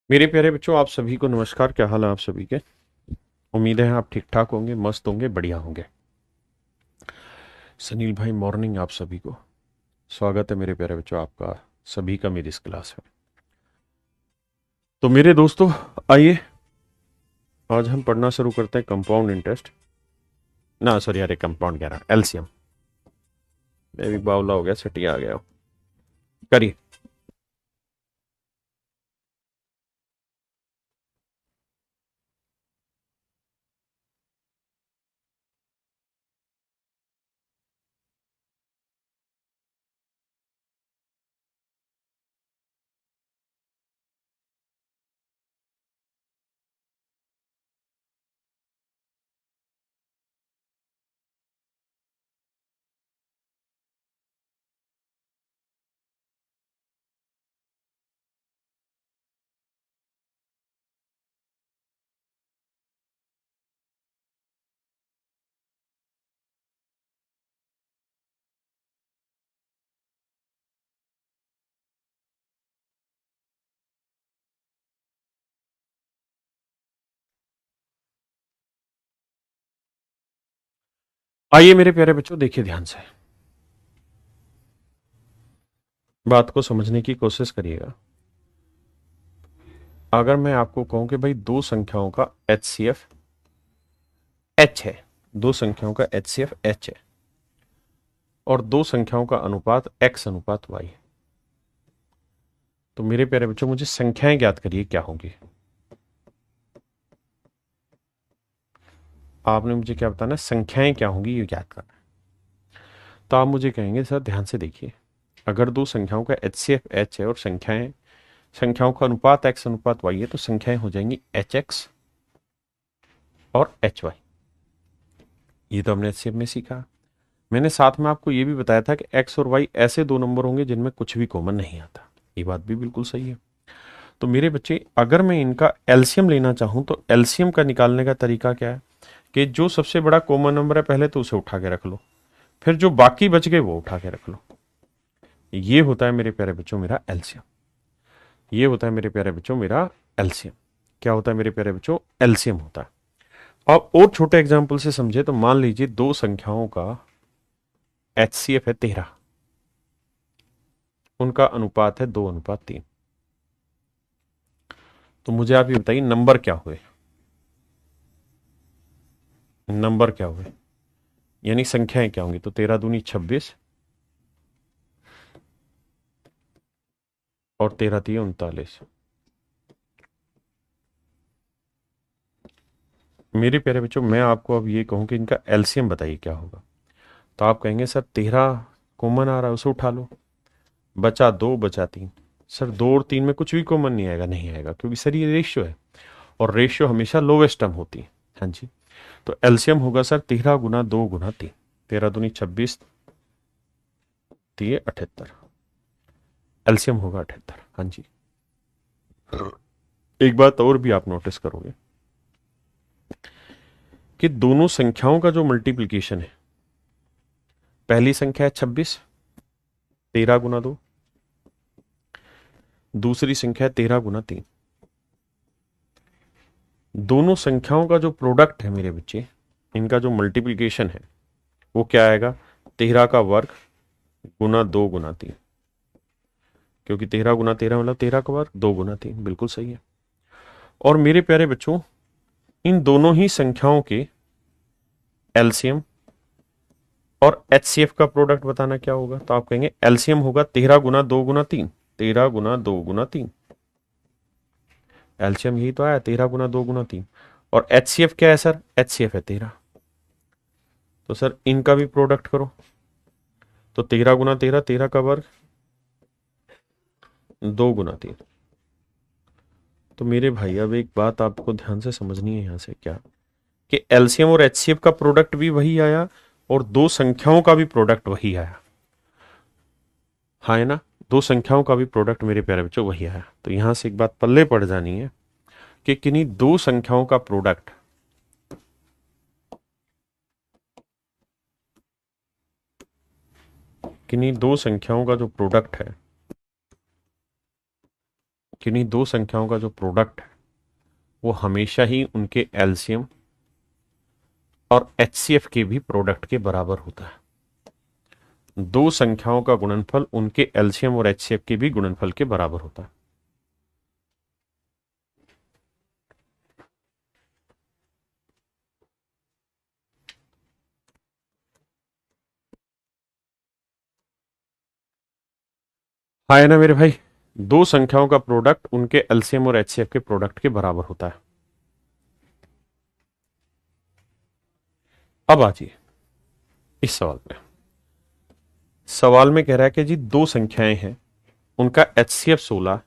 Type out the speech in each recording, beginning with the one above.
मेरे प्यारे बच्चों, आप सभी को नमस्कार। क्या हाल है आप सभी के? उम्मीद है आप ठीक ठाक होंगे, मस्त होंगे, बढ़िया होंगे। सनील भाई, मॉर्निंग आप सभी को। स्वागत है मेरे प्यारे बच्चों आपका सभी का मेरी इस क्लास में। तो मेरे दोस्तों, आइए आज हम पढ़ना शुरू करते हैं कंपाउंड इंटरेस्ट। ना सॉरी, अरे कंपाउंड कह रहा, एलसीएम। मैं भी बावला हो गया, सटिया आ गया हूं। करिए। आइए मेरे प्यारे बच्चों, देखिए ध्यान से, बात को समझने की कोशिश करिएगा। अगर मैं आपको कहूं कि भाई दो संख्याओं का एचसीएफ एच है, दो संख्याओं का एचसीएफ एच है और दो संख्याओं का अनुपात x अनुपात y है, तो मेरे प्यारे बच्चों मुझे संख्याएं ज्ञात करिए क्या होंगी। आपने मुझे क्या बताना है, संख्याएं क्या होंगी ये ज्ञात करना है। तो आप मुझे कहेंगे सर ध्यान से देखिए, अगर दो संख्याओं का एचसीएफ एच है और संख्याओं का अनुपात x अनुपात y है, तो संख्याएं हो जाएंगी एच एक्स और एच वाई। ये तो हमने एचसीएफ में सीखा। मैंने साथ में आपको ये भी बताया था कि x और y ऐसे दो नंबर होंगे जिनमें कुछ भी कॉमन नहीं आता। ये बात भी बिल्कुल सही है। तो मेरे बच्चे, अगर मैं इनका एलसीएम लेना चाहूं तो एलसीएम का निकालने का तरीका क्या है कि जो सबसे बड़ा कॉमन नंबर है पहले तो उसे उठा के रख लो, फिर जो बाकी बच गए वो उठा के रख लो। ये होता है मेरे प्यारे बच्चों मेरा एलसीएम। ये होता है मेरे प्यारे बच्चों मेरा एलसीएम। क्या होता है मेरे प्यारे बच्चों? एलसीएम होता है। अब और छोटे एग्जाम्पल से समझे तो मान लीजिए दो संख्याओं का एचसीएफ है 13, उनका अनुपात है 2:3। तो मुझे आप ये बताइए नंबर क्या हुए, नंबर क्या हुए, यानी संख्याएं क्या होंगी। तो 13 दूनी 26 और 13 3 39। मेरे प्यारे बच्चों, मैं आपको अब ये कहूं कि इनका एलसीएम बताइए क्या होगा। तो आप कहेंगे सर 13 कॉमन आ रहा है उसे उठा लो, बचा 2 बचा 3। सर 2 और 3 में कुछ भी कॉमन नहीं आएगा, नहीं आएगा, क्योंकि सर ये रेशियो है और रेशियो हमेशा लोवेस्ट टर्म होती है। हाँ जी। तो एलसीएम होगा सर 13 गुना 2 गुना 3। 13 दूनी 26, दिए 78। एलसीएम होगा 78। हाँ जी। एक बात और भी आप नोटिस करोगे कि दोनों संख्याओं का जो मल्टीप्लीकेशन है, पहली संख्या है 26, 13 गुना 2। दूसरी संख्या है 13 गुना 3। दोनों संख्याओं का जो प्रोडक्ट है मेरे बच्चे, इनका जो मल्टीप्लीकेशन है वो क्या आएगा? 13 का वर्ग गुना 2 गुना 3। क्योंकि 13 गुना 13 मतलब 13 का वर्ग, 2 गुना 3, बिल्कुल सही है। और मेरे प्यारे बच्चों, इन दोनों ही संख्याओं के एलसीएम और एचसीएफ का प्रोडक्ट बताना क्या होगा। तो आप कहेंगे एलसीएम होगा 13 गुना 2 गुना 3। 13 गुना 2 गुना 3, एलसीएम यही तो आया 13 गुना 2 गुना 3। और एचसीएफ क्या है सर? एचसीएफ है 13। तो सर इनका भी प्रोडक्ट करो। तो 13 गुना 13, 13 का वर्ग, 2 गुना 3। तो मेरे भाई अब एक बात आपको ध्यान से समझनी है यहां से, क्या कि एलसीएम और एचसीएफ का प्रोडक्ट भी वही आया और दो संख्याओं का भी प्रोडक्ट वही आया। हाँ है ना? दो संख्याओं का भी प्रोडक्ट मेरे प्यारे बच्चों वही आया। तो यहां से एक बात पल्ले पड़ जानी है कि किन्हीं दो संख्याओं का प्रोडक्ट, किन्हीं दो संख्याओं का जो प्रोडक्ट है कि इन्हीं दो संख्याओं का जो प्रोडक्ट है वो हमेशा ही उनके एलसीएम और एचसीएफ के भी प्रोडक्ट के बराबर होता है। दो संख्याओं का गुणनफल उनके एलसीएम और एचसीएफ के भी गुणनफल के बराबर होता है। हाँ है ना मेरे भाई, दो संख्याओं का प्रोडक्ट उनके एलसीएम और एचसीएफ के प्रोडक्ट के बराबर होता है। अब आ जाइए इस सवाल पे। सवाल में कह रहा है कि जी दो संख्याएं हैं, उनका एचसीएफ 16,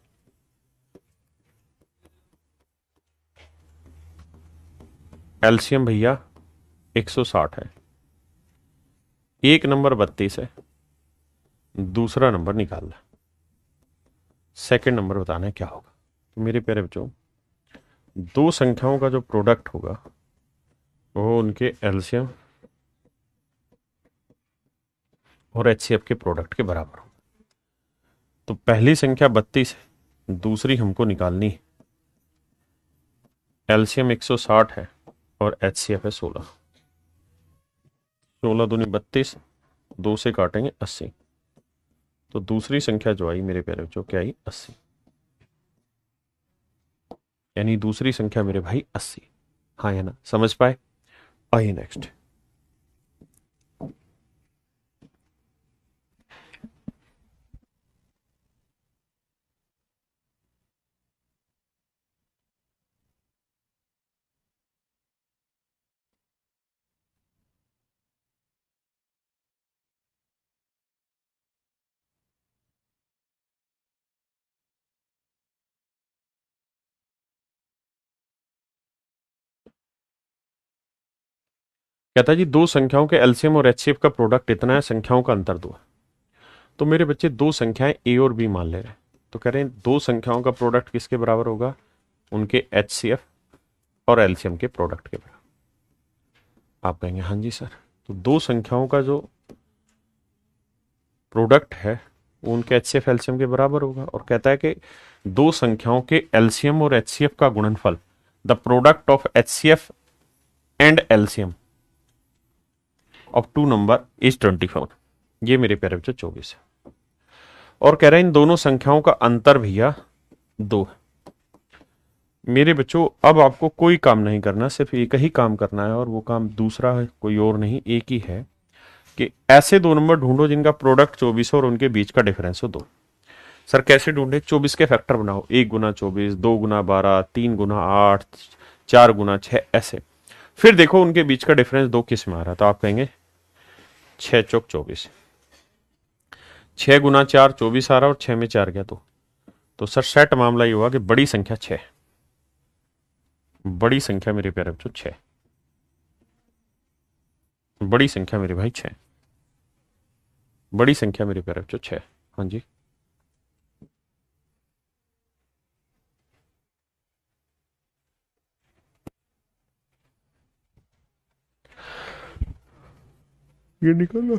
एलसीएम भैया 160 है, एक नंबर 32 है, दूसरा नंबर निकालना, सेकंड नंबर बताना है क्या होगा। तो मेरे प्यारे बच्चों, दो संख्याओं का जो प्रोडक्ट होगा वो उनके एलसीएम और एचसीएफ के प्रोडक्ट के बराबर होगा। तो पहली संख्या 32 है, दूसरी हमको निकालनी है। एलसीएम 160 है और एचसीएफ है 16। 16 दूनी 32, 2 से काटेंगे 80। तो दूसरी संख्या जो आई मेरे प्यारे बच्चों क्या आई? 80। यानी दूसरी संख्या मेरे भाई 80। हाँ है ना, समझ पाए? आइए नेक्स्ट। कहता है जी दो संख्याओं के एलसीएम और एचसीएफ का प्रोडक्ट इतना है, संख्याओं का अंतर दो है। तो मेरे बच्चे दो संख्याएं ए और बी मान ले रहे हैं, तो कह रहे हैं दो संख्याओं का प्रोडक्ट किसके बराबर होगा? उनके एचसीएफ और एलसीएम के प्रोडक्ट के बराबर। आप कहेंगे हाँ जी सर, तो दो संख्याओं का जो प्रोडक्ट है वो उनके एचसीएफ एलसीएम के बराबर होगा। और कहता है कि दो संख्याओं के एलसीएम और एचसीएफ का गुणनफल, the product of HCF and LCM of two number is 24। ये मेरे प्यारे बच्चों 24 है। और कह रहे हैं इन दोनों संख्याओं का अंतर भैया 2 है। मेरे बच्चों अब आपको कोई काम नहीं करना, सिर्फ एक ही काम करना है, और वो काम दूसरा है कोई और नहीं, एक ही है कि ऐसे दो नंबर ढूंढो जिनका प्रोडक्ट 24 हो और उनके बीच का डिफरेंस हो 2। सर कैसे ढूंढे? 24 के फैक्टर बनाओ, 1 गुना 24, 2 गुना 12, 3 गुना 8, 4 गुना 6, ऐसे। फिर देखो उनके बीच का डिफरेंस 2 किस में आ रहा है, तो आप कहेंगे 6 चौक 24, 6 गुना 4 24 आ रहा और 6 में 4 गया 2। तो सर सेट मामला ये हुआ कि बड़ी संख्या 6, बड़ी संख्या मेरे प्यारे बच्चों 6, बड़ी संख्या मेरे भाई 6, बड़ी संख्या मेरे प्यारे बच्चों 6। हाँ जी, ये निकल रहा।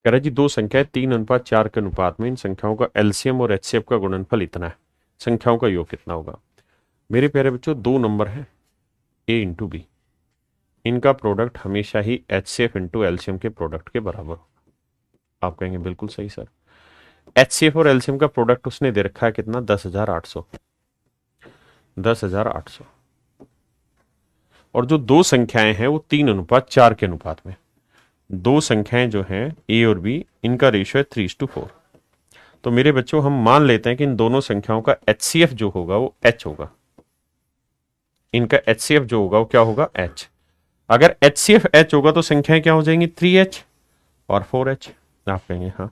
कह रहा जी दो संख्याएं 3:4 के अनुपात में, इन संख्याओं का एलसीएम और एचसीएफ का गुणनफल इतना है, संख्याओं का योग कितना होगा? मेरे प्यारे बच्चों दो नंबर है ए इंटू बी, इनका प्रोडक्ट हमेशा ही एचसीएफ इंटू एलसीएम के प्रोडक्ट के बराबर होगा। आप कहेंगे बिल्कुल सही सर। एचसीएफ और एलसीएम का प्रोडक्ट उसने दे रखा है कितना? 10,800, 10,800। और जो दो संख्याएं हैं वो 3:4 के अनुपात में, दो संख्याएं जो हैं ए और बी, इनका रेशियो है 3:4। तो मेरे बच्चों हम मान लेते हैं कि इन दोनों संख्याओं का एचसीएफ जो होगा वो एच होगा, इनका एचसीएफ जो होगा वो क्या होगा? एच। अगर एच सी एफ एच होगा तो संख्याएं क्या हो जाएंगी, 3H और 4H। आप कहेंगे हाँ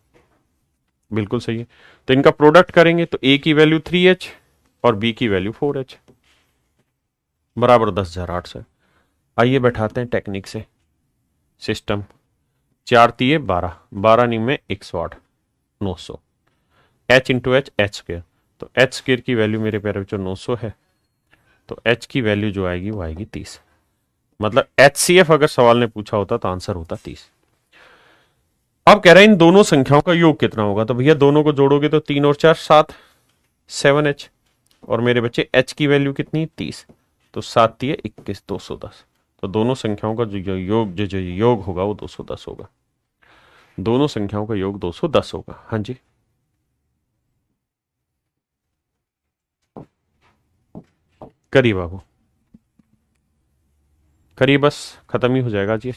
बिल्कुल सही है। तो इनका प्रोडक्ट करेंगे तो ए की वैल्यू 3H और बी की वैल्यू 4H बराबर 10,800। आइए बैठाते हैं टेक्निक से सिस्टम। 4 तिये 12, 12 में 108, 900। H into H, H square, तो एच स्क्र की वैल्यू मेरे प्यारे बच्चों 900 है। तो एच की वैल्यू जो आएगी वो आएगी 30। मतलब एच सी एफ अगर सवाल ने पूछा होता तो आंसर होता 30। अब कह रहे हैं इन दोनों संख्याओं का योग कितना होगा, तो भैया दोनों को जोड़ोगे तो 3 और 4 7, 7H। और मेरे बच्चे एच की वैल्यू कितनी, 30। तो 7 तिये 21, 210। तो दोनों संख्याओं का जो योग होगा वो 210 होगा। दोनों संख्याओं का योग 210 होगा। हाँ जी, करिए बाबू, करिए, बस खत्म ही हो जाएगा जी।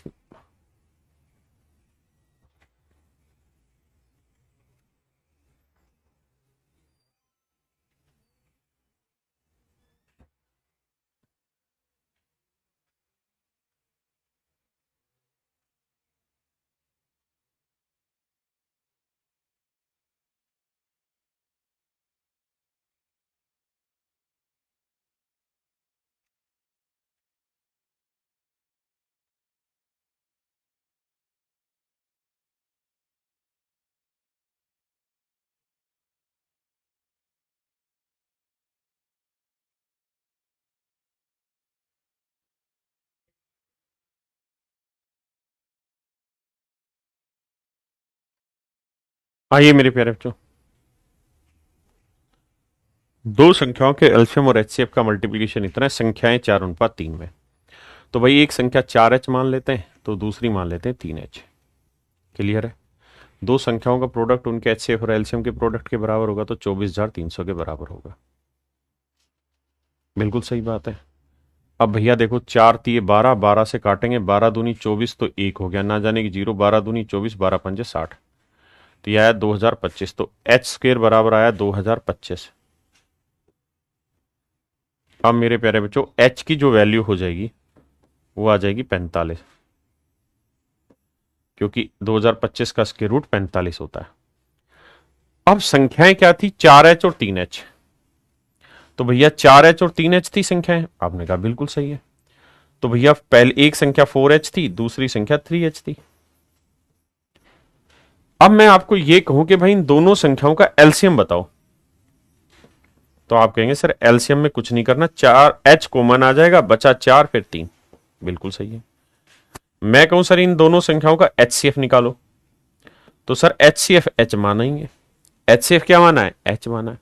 आइए मेरे प्यारे बच्चों, दो संख्याओं के एलसीएम और एचसीएफ का मल्टीप्लीकेशन इतना है, संख्याएं 4:3 में। तो भाई एक संख्या 4H मान लेते हैं तो दूसरी मान लेते हैं 3H। क्लियर है। दो संख्याओं का प्रोडक्ट उनके एचसीएफ और एलसीएम के प्रोडक्ट के बराबर होगा तो 24,300 के बराबर होगा। बिल्कुल सही बात है। अब भैया देखो, 4 तिये 12, 12 से काटेंगे, 12 दूनी 24, तो एक हो गया, ना जाने की जीरो, 12 दूनी 24, 12 पंजे 60। तो यह आया 2025। तो एच स्क्र बराबर आया 2025। अब मेरे प्यारे बच्चों एच की जो वैल्यू हो जाएगी वो आ जाएगी 45, क्योंकि 2025 का स्क्वायर रूट 45 होता है। अब संख्याएं क्या थी, 4H और 3H। तो भैया 4H और 3H थी संख्याएं, आपने कहा बिल्कुल सही है। तो भैया पहले एक संख्या 4H थी, दूसरी संख्या 3H थी। अब मैं आपको यह कहूं कि भाई इन दोनों संख्याओं का एलसीएम बताओ, तो आप कहेंगे सर एलसीएम में कुछ नहीं करना, 4H कॉमन आ जाएगा, बचा 4 फिर 3। बिल्कुल सही है। मैं कहूं सर इन दोनों संख्याओं का एचसीएफ निकालो, तो सर एचसीएफ एच माना ही है। एचसीएफ क्या माना है, एच माना है।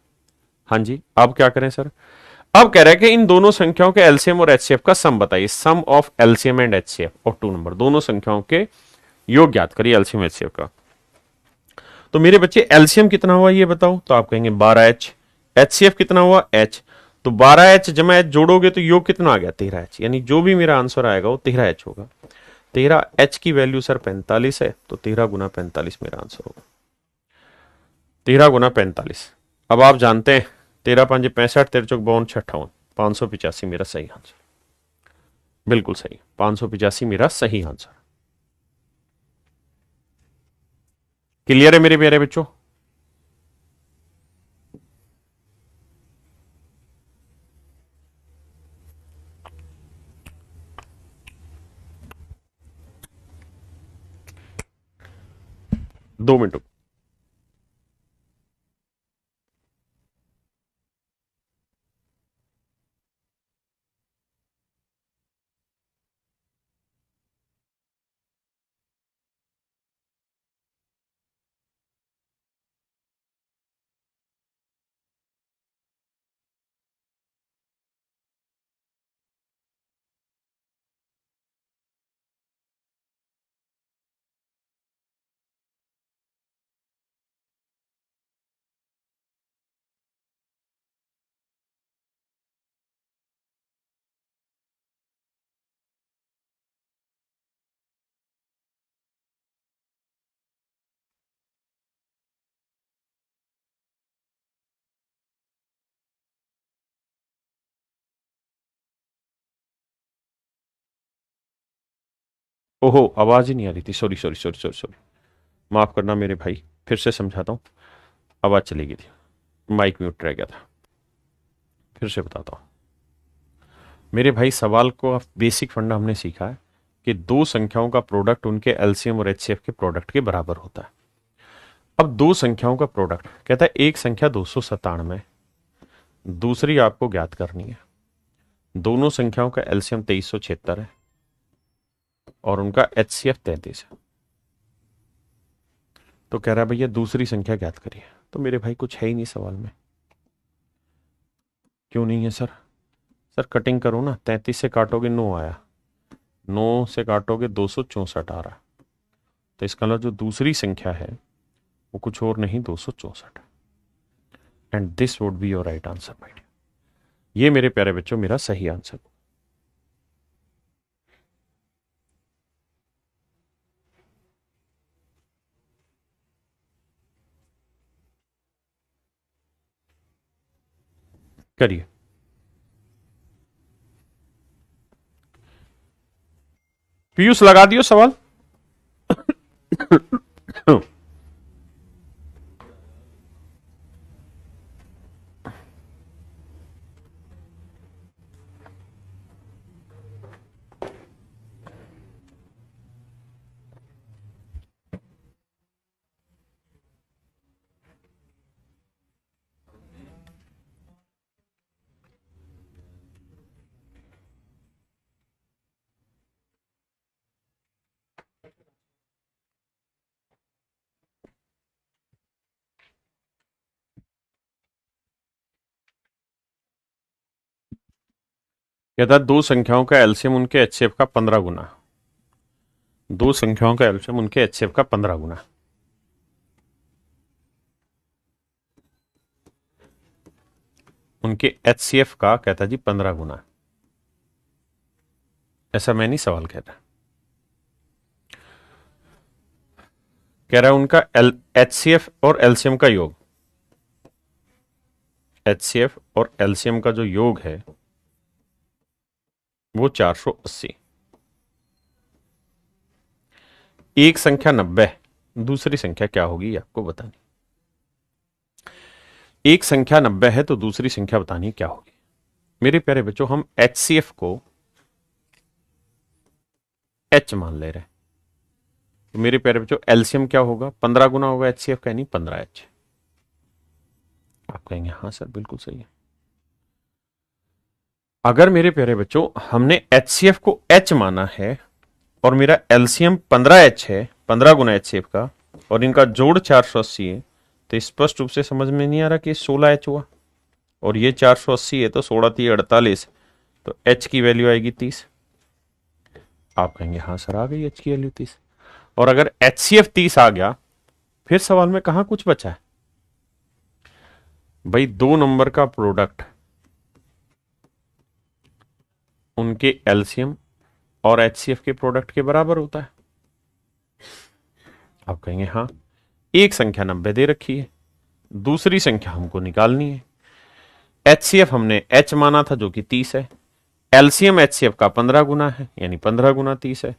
हाँ जी, अब क्या करें सर, अब कह रहे हैं कि इन दोनों संख्याओं के एलसीएम और एचसीएफ का सम बताइए, सम ऑफ एलसीएम एंड एचसीएफ और टू नंबर, दोनों संख्याओं के योग ज्ञात करिए एलसीएम एचसीएफ का। तो मेरे बच्चे एलसीएम कितना हुआ ये बताओ, तो आप कहेंगे 12H। एचसीएफ कितना हुआ, H। तो 12H जमा H जोड़ोगे तो योग कितना आ गया, 13H। यानी जो भी मेरा आंसर आएगा वो 13H होगा। 13H की वैल्यू सर 45 है, तो 13 × 45 मेरा आंसर होगा। 13 × 45। अब आप जानते हैं 13 × 5 = 65, 13 × 4 = 52, 585 मेरा सही आंसर। बिल्कुल सही, 585 मेरा सही आंसर। क्लियर है मेरे प्यारे बच्चों। 2 मिनट। ओहो, आवाज ही नहीं आ रही थी, sorry sorry sorry sorry sorry, माफ करना मेरे भाई, फिर से समझाता हूँ। आवाज चली गई थी, माइक म्यूट रह गया था। फिर से बताता हूँ मेरे भाई, सवाल को बेसिक फंडा हमने सीखा है कि दो संख्याओं का प्रोडक्ट उनके एलसीएम और एचसीएफ के प्रोडक्ट के बराबर होता है। अब दो संख्याओं का प्रोडक्ट कहता है, एक संख्या 297, दूसरी आपको ज्ञात करनी है। दोनों संख्याओं का एलसीएम 2376 है और उनका एचसीएफ 33 है। तो कह रहा है भैया दूसरी संख्या ज्ञात करिए। तो मेरे भाई कुछ है ही नहीं सवाल में। क्यों नहीं है सर? सर कटिंग करो ना, 33 से काटोगे 9 आया, 9 से काटोगे 264 आ रहा। तो इसका मतलब जो दूसरी संख्या है वो कुछ और नहीं 264 है। And this would be your right answer my dear. ये मेरे प्यारे बच्चों मेरा सही आंसर। करिए। पीयूष लगा दियो सवाल। कहता है दो संख्याओं का एलसीएम उनके एचसीएफ का 15 गुना। दो संख्याओं का एलसीएम उनके एचसीएफ का 15 गुना। उनके एचसीएफ का कहता जी 15 गुना। ऐसा मैं नहीं सवाल कह रहा। कह रहा है उनका एचसीएफ और एलसीएम का योग। एचसीएफ और एलसीएम का जो योग है वो 480। एक संख्या 90, दूसरी संख्या क्या होगी ये आपको बतानी। एक संख्या 90 है तो दूसरी संख्या बतानी क्या होगी। मेरे प्यारे बच्चों, हम एचसीएफ को एच मान ले रहे हैं। तो मेरे प्यारे बच्चों एलसीएम क्या होगा? 15 गुना होगा एचसीएफ का, यानी 15H। आप कहेंगे हाँ सर बिल्कुल सही है। अगर मेरे प्यारे बच्चों हमने एचसीएफ को एच माना है और मेरा एलसीएम 15H है, 15 गुना एचसीएफ का, और इनका जोड़ 480 है, तो स्पष्ट रूप से समझ में नहीं आ रहा कि 16H हुआ। और ये 480 है तो 16 3 48, तो H की वैल्यू आएगी 30। आप कहेंगे हाँ सर आ गई H की वैल्यू 30। और अगर HCF 30 आ गया, फिर सवाल में कहां कुछ बचा है भाई? दो नंबर का प्रोडक्ट उनके एलसीएम और एचसीएफ के प्रोडक्ट के बराबर होता है। आप कहेंगे हाँ, एक संख्या 90 दे रखी है, दूसरी संख्या हमको निकालनी है। एचसीएफ हमने एच माना था जो कि 30 है, एलसीएम एचसीएफ का 15 गुना है, यानी 15 गुना 30 है।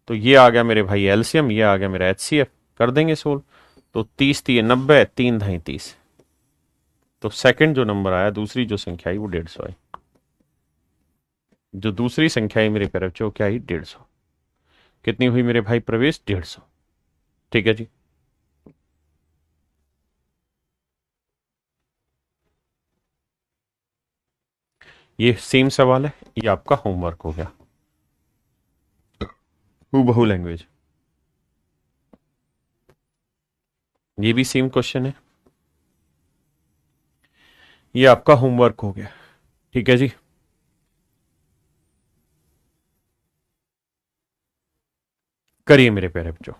तो ये आ गया मेरे भाई एलसीएम, ये आ गया मेरा एचसीएफ। कर देंगे सोल्व। तो 30 3 90, 3 ढाई 30। तो सेकंड जो नंबर आया, दूसरी जो संख्या आई वो 150 आई। जो दूसरी संख्या आई मेरे प्यारे बच्चों क्या आई? 150। कितनी हुई मेरे भाई प्रवेश? 150। ठीक है जी। ये सेम सवाल है, ये आपका होमवर्क हो गया, हूबहू लैंग्वेज। ये भी सेम क्वेश्चन है, ये आपका होमवर्क हो गया। ठीक है जी। करिए मेरे प्यारे बच्चों।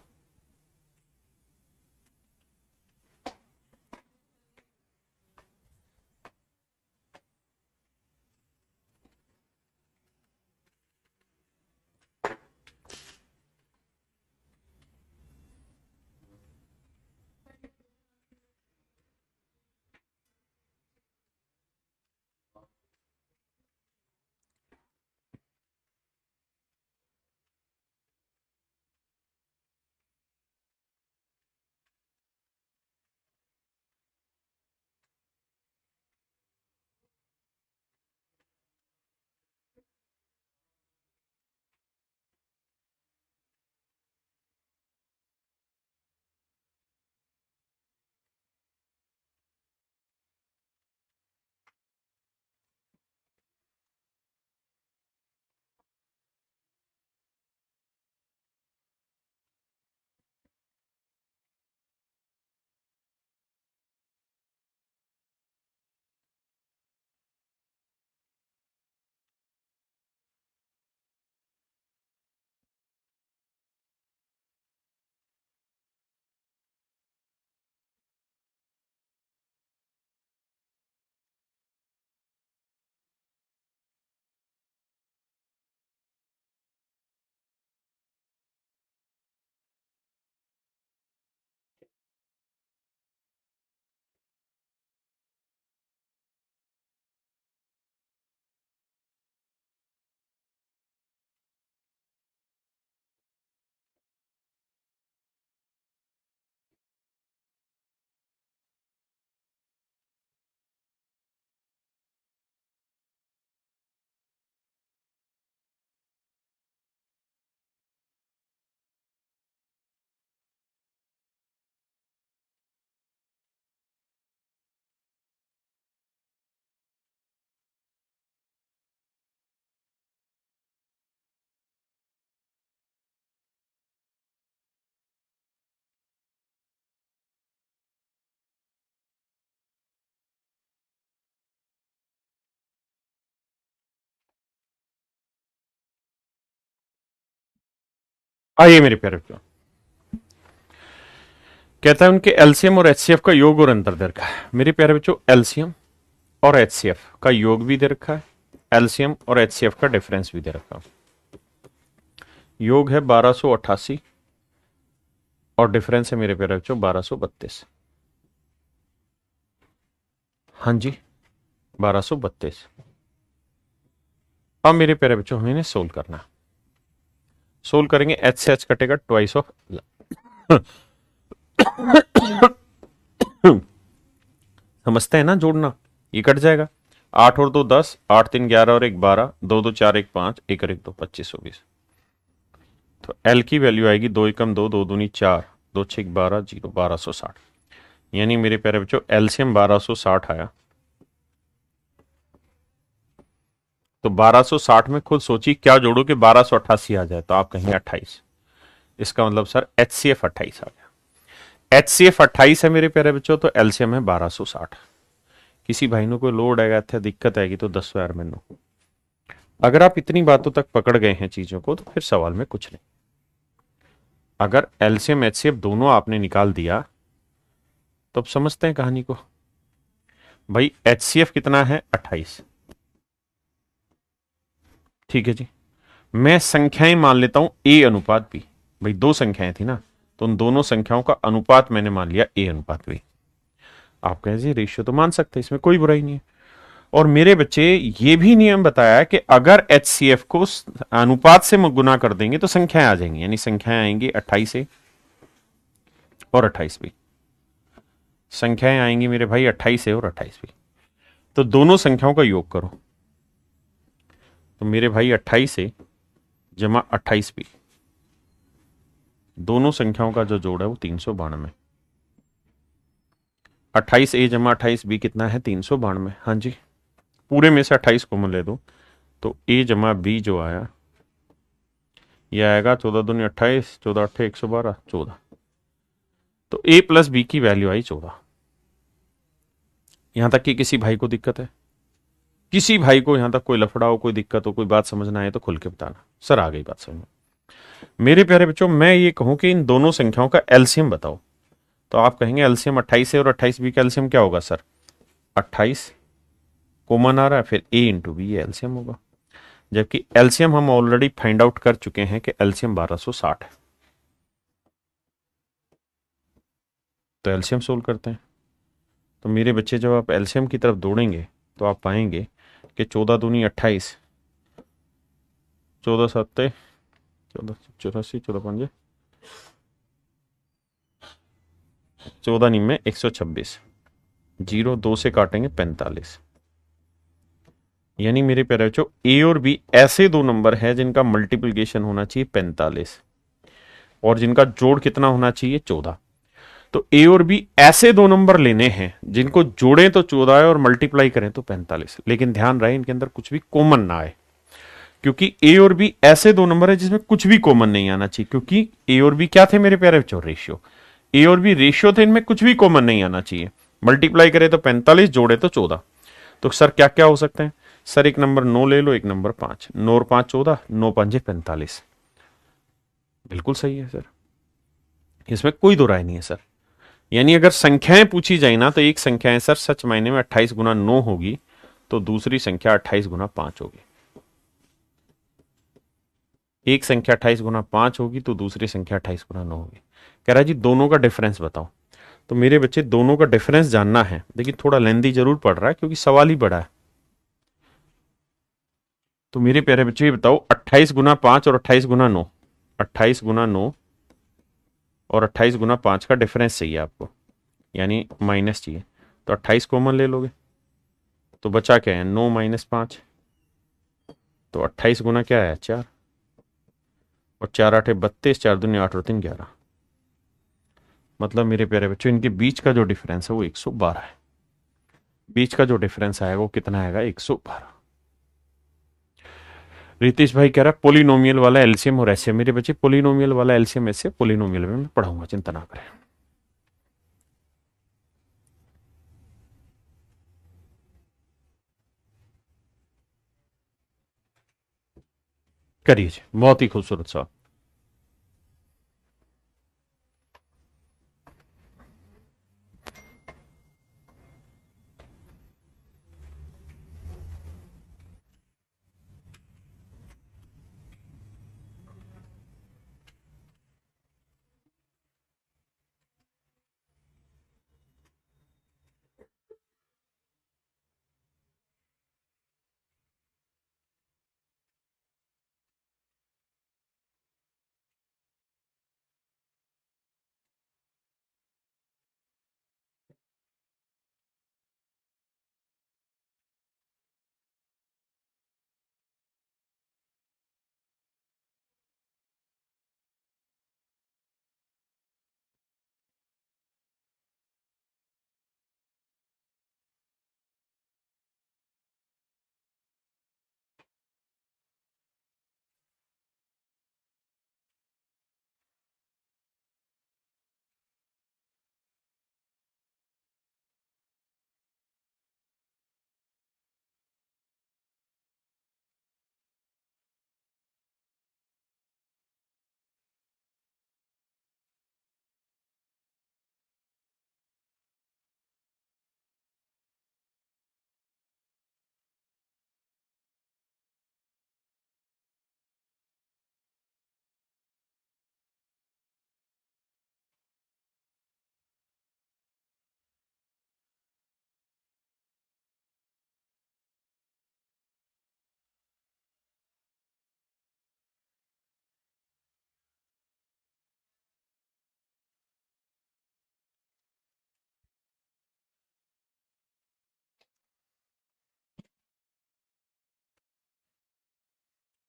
आइए मेरे प्यारे बच्चों, कहता है उनके एलसीएम और एचसीएफ का योग और अंतर दे रखा है। मेरे प्यारे बच्चों, एलसीएम और एचसीएफ का योग भी दे रखा है, एलसीएम और एचसीएफ का डिफरेंस भी दे रखा है। योग है 1288 और डिफरेंस है मेरे प्यारे बच्चों 1232। हाँ जी, 1232। अब मेरे प्यारे बच्चों हमें इन्हें सोल्व करना है। सोल्व करेंगे, एच से एच कटेगा, ट्वाइस ऑफ समझते हैं ना, जोड़ना ये कट जाएगा। 8 और 2 10, 8 3 11 और 1 12, 2 2 4 1 5, 1 और 1 2, 25 और 20। तो एल की वैल्यू आएगी 2 एकम 2, 2 दूनी 4, 2 6 12, 0 1260। यानी मेरे प्यारे बच्चों एलसीएम 1260 आया। तो 1260 में खुद सोचिए क्या जोड़ो कि 1288 आ जाए, तो आप कहेंगे 28। इसका मतलब सर एचसीएफ 28 आ गया। एचसीएफ 28 है मेरे प्यारे बच्चों, तो एलसीएम है 1260। किसी भाई ने कोई लोड आएगा, थे दिक्कत आएगी तो 10 यार मैनू। अगर आप इतनी बातों तक पकड़ गए हैं चीजों को, तो फिर सवाल में कुछ नहीं। अगर एलसीएम एचसीएफ दोनों आपने निकाल दिया तो अब समझते हैं कहानी को। भाई एचसीएफ कितना है? 28। ठीक है जी, मैं संख्याएं मान लेता हूं ए अनुपात बी। भाई दो संख्याएं थी ना, तो उन दोनों संख्याओं का अनुपात मैंने मान लिया ए अनुपात बी। आप कहें जी रेशियो तो मान सकते हैं, इसमें कोई बुराई नहीं है। और मेरे बच्चे ये भी नियम बताया कि अगर एचसीएफ को अनुपात से गुना कर देंगे तो संख्याएं आ जाएंगी, यानी संख्याएं आएंगी 28 ए और 28 बी। संख्याएं आएंगी मेरे भाई 28 ए और 28 बी। तो दोनों संख्याओं का योग करो, तो मेरे भाई 28 ए जमा 28 बी, दोनों संख्याओं का जो जोड़ है वो 392। 28 ए जमा 28 बी कितना है? 392। हाँ जी, पूरे में से 28 कॉमन ले दो, तो ए जमा बी जो आया यह आएगा 14 दूनी 28, 14 8 112, 14। तो ए प्लस बी की वैल्यू आई 14। यहां तक कि किसी भाई को दिक्कत है? किसी भाई को यहां तक कोई लफड़ा हो, कोई दिक्कत हो, कोई बात समझना है तो खुल के बताना। सर आ गई बात समझ। मेरे प्यारे बच्चों, मैं ये कहूं कि इन दोनों संख्याओं का एलसीएम बताओ, तो आप कहेंगे एलसीएम 28 है और 28 बी का एलसीएम क्या होगा सर? 28 कॉमन आ रहा है, फिर ए इंटू बी, ये एलसीएम होगा। जबकि एलसीएम हम ऑलरेडी फाइंड आउट कर चुके हैं कि एलसीएम 1260 है। तो एलसीएम सोल्व करते हैं। तो मेरे बच्चे जब आप एलसीएम की तरफ दौड़ेंगे तो आप पाएंगे कि 14 दूनी 28, 14 सत्ते 14 84, 14 पंजे 14 निम्न 126, 0 2 से काटेंगे 45। यानी मेरे प्यारे बच्चों ए और बी ऐसे दो नंबर हैं जिनका मल्टीप्लिकेशन होना चाहिए 45 और जिनका जोड़ कितना होना चाहिए? 14। तो ए और बी ऐसे दो नंबर लेने हैं जिनको जोड़ें तो 14 है और मल्टीप्लाई करें तो 45। लेकिन ध्यान रहे इनके अंदर कुछ भी कॉमन ना आए, क्योंकि ए और बी ऐसे दो नंबर है जिसमें कुछ भी कॉमन नहीं आना चाहिए। क्योंकि ए और बी क्या थे मेरे प्यारे बच्चों? रेशियो। ए और बी रेशियो थे, इनमें कुछ भी कॉमन नहीं आना चाहिए। मल्टीप्लाई करें तो 45, जोड़े तो 14। तो सर क्या क्या हो सकते हैं? सर एक नंबर 9 ले लो, एक नंबर 5। 9 और 5 14, 9 5 45। बिल्कुल सही है सर, इसमें कोई दो राय नहीं है सर। यानी अगर संख्याएं पूछी जाए ना, तो एक संख्या है सर सच मायने में 28 गुना 9 होगी, तो दूसरी संख्या 28 गुना 5 होगी। एक संख्या 28 गुना 5 होगी तो दूसरी संख्या 28 गुना 9 होगी। कह रहा है जी दोनों का डिफरेंस बताओ। तो मेरे बच्चे दोनों का डिफरेंस जानना है। देखिए थोड़ा लेंदी जरूर पड़ रहा है क्योंकि सवाल ही बड़ा है। तो मेरे प्यारे बच्चे ये बताओ 28 गुना 5 और 28 गुना 9, 28 गुना 9 और 28 गुना 5 का डिफरेंस चाहिए आपको, यानी माइनस चाहिए। तो 28 कॉमन ले लोगे तो बचा क्या है? 9 माइनस 5। तो 28 गुना क्या है? 4, और 4 8 32, 4 दूनी 8 और 3 11। मतलब मेरे प्यारे बच्चों इनके बीच का जो डिफरेंस है वो 112 है। बीच का जो डिफरेंस आएगा वो कितना आएगा? 112। रितेश भाई कह रहा है पोलिनोमियल वाला एलसीएम और एचसीएम। मेरे बच्चे पोलिनोमियल वाला एलसीएम एचसीएम पोलिनोमियल में मैं पढ़ाऊंगा, चिंता ना करें। करिए, बहुत ही खूबसूरत सवाल।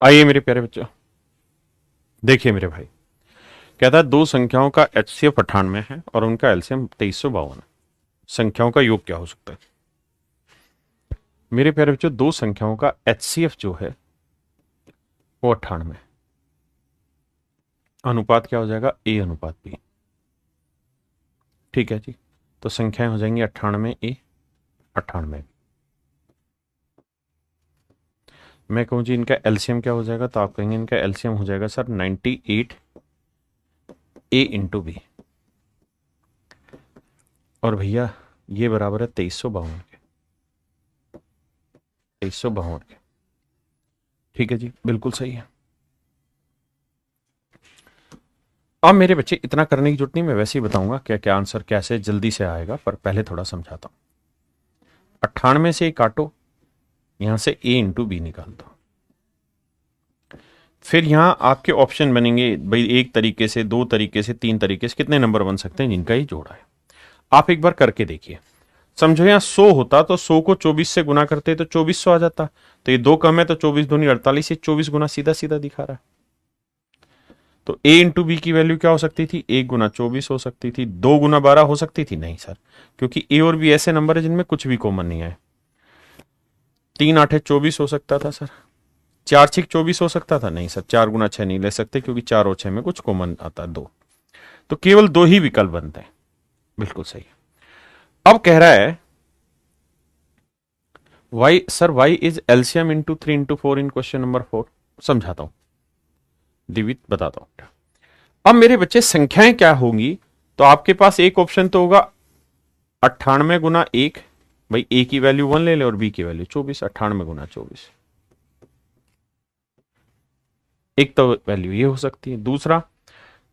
आइए मेरे प्यारे बच्चों, देखिए मेरे भाई, कहता है दो संख्याओं का एचसीएफ 98 है और उनका एलसीएम 2352 है। संख्याओं का योग क्या हो सकता है? मेरे प्यारे बच्चों, दो संख्याओं का एचसीएफ जो है वो 98, अनुपात क्या हो जाएगा? ए अनुपात बी। ठीक है जी, तो संख्याएं हो जाएंगी 98 ए 98। मैं कहूं जी इनका एलसीएम क्या हो जाएगा, तो आप कहेंगे इनका एलसीएम हो जाएगा सर 98 ए इंटू बी, और भैया ये बराबर है 2352 के, 2352 के। ठीक है जी, बिल्कुल सही है। अब मेरे बच्चे इतना करने की जरूरत नहीं, मैं वैसे ही बताऊंगा क्या क्या आंसर कैसे जल्दी से आएगा, पर पहले थोड़ा समझाता हूं। 98 से काटो, यहां से ए इंटू बी निकाल दो, फिर यहां आपके ऑप्शन बनेंगे भाई, एक तरीके से, दो तरीके से, तीन तरीके से, कितने नंबर बन सकते हैं जिनका ही जोड़ा है। आप एक बार करके देखिए। समझो यहां 100 होता तो 100 को 24 से गुना करते तो 2400 आ जाता, तो ये दो कम है तो 24 दूनी 48, ये 24 गुना सीधा सीधा दिखा रहा है। तो a इंटू बी की वैल्यू क्या हो सकती थी? 1 गुना 24 हो सकती थी, 2 गुना 12 हो सकती थी? नहीं सर, क्योंकि a और b ऐसे नंबर है जिनमें कुछ भी कॉमन नहीं है। 3 8 24 हो सकता था सर, 4 6 24 हो सकता था? नहीं सर, 4 गुना 6 नहीं ले सकते क्योंकि 4 और 6 में कुछ कॉमन आता है 2, तो केवल दो ही विकल्प बनते हैं। बिल्कुल सही है। अब कह रहा है y sir y is LCM into 3 into 4 in question number 4। समझाता हूं, दिवित बताता हूं। अब मेरे बच्चे संख्याएं क्या होंगी, तो आपके पास एक ऑप्शन तो होगा 98 गुना 1, भाई a की वैल्यू 1 ले ले और b की वैल्यू 24, 98 गुना 24, एक तो वैल्यू ये हो सकती है। दूसरा,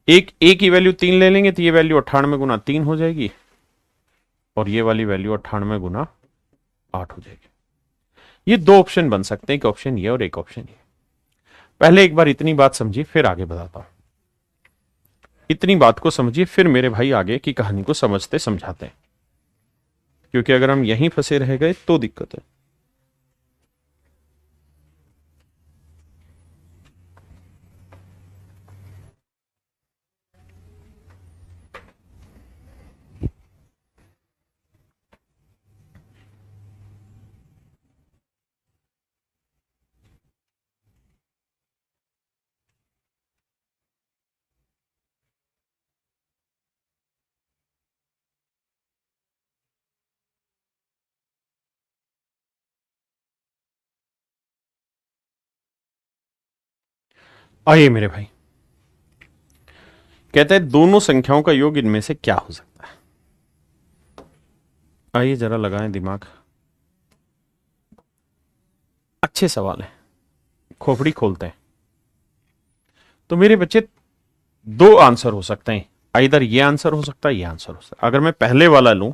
एक a की वैल्यू 3 ले लेंगे तो ये वैल्यू 98 गुना 3 हो जाएगी, और ये वाली वैल्यू 98 गुना 8 हो जाएगी। ये दो ऑप्शन बन सकते हैं, एक ऑप्शन ये और एक ऑप्शन ये। पहले एक बार इतनी बात समझिए, फिर आगे बताता हूं। इतनी बात को समझिए, फिर मेरे भाई आगे की कहानी को समझते समझाते हैं, क्योंकि अगर हम यहीं फंसे रह गए तो दिक्कत है। आइए मेरे भाई, कहते हैं दोनों संख्याओं का योग इनमें से क्या हो सकता है? आइए जरा लगाएं दिमाग, अच्छे सवाल है, खोपड़ी खोलते हैं। तो मेरे बच्चे दो आंसर हो सकते हैं, इधर ये आंसर हो सकता है, ये आंसर हो सकता है। अगर मैं पहले वाला लूं,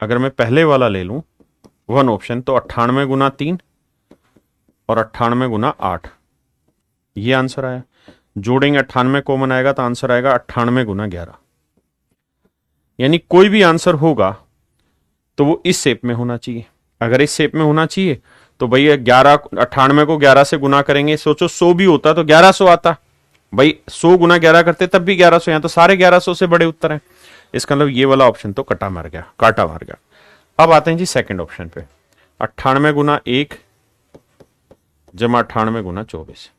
अगर मैं पहले वाला ले लूं वन ऑप्शन, तो 98 गुना 3 और 98 गुना 8, ये आंसर आया। जोड़ेंगे 98 कॉमन आएगा तो आंसर आएगा 98 गुना 11। यानी कोई भी आंसर होगा तो वो इस शेप में होना चाहिए। अगर इस शेप में होना चाहिए तो भैया 11, 98 को 11 से गुना करेंगे, सोचो 100 भी होता तो 1100 आता, भाई 100 गुना 11 करते तब भी 1100, यहां तो सारे 1100 से बड़े उत्तर हैं। इसका मतलब ये वाला ऑप्शन तो काटा मार गया। अब आते हैं जी सेकंड ऑप्शन पे, 98 गुना 1 जमा 98 गुना 24।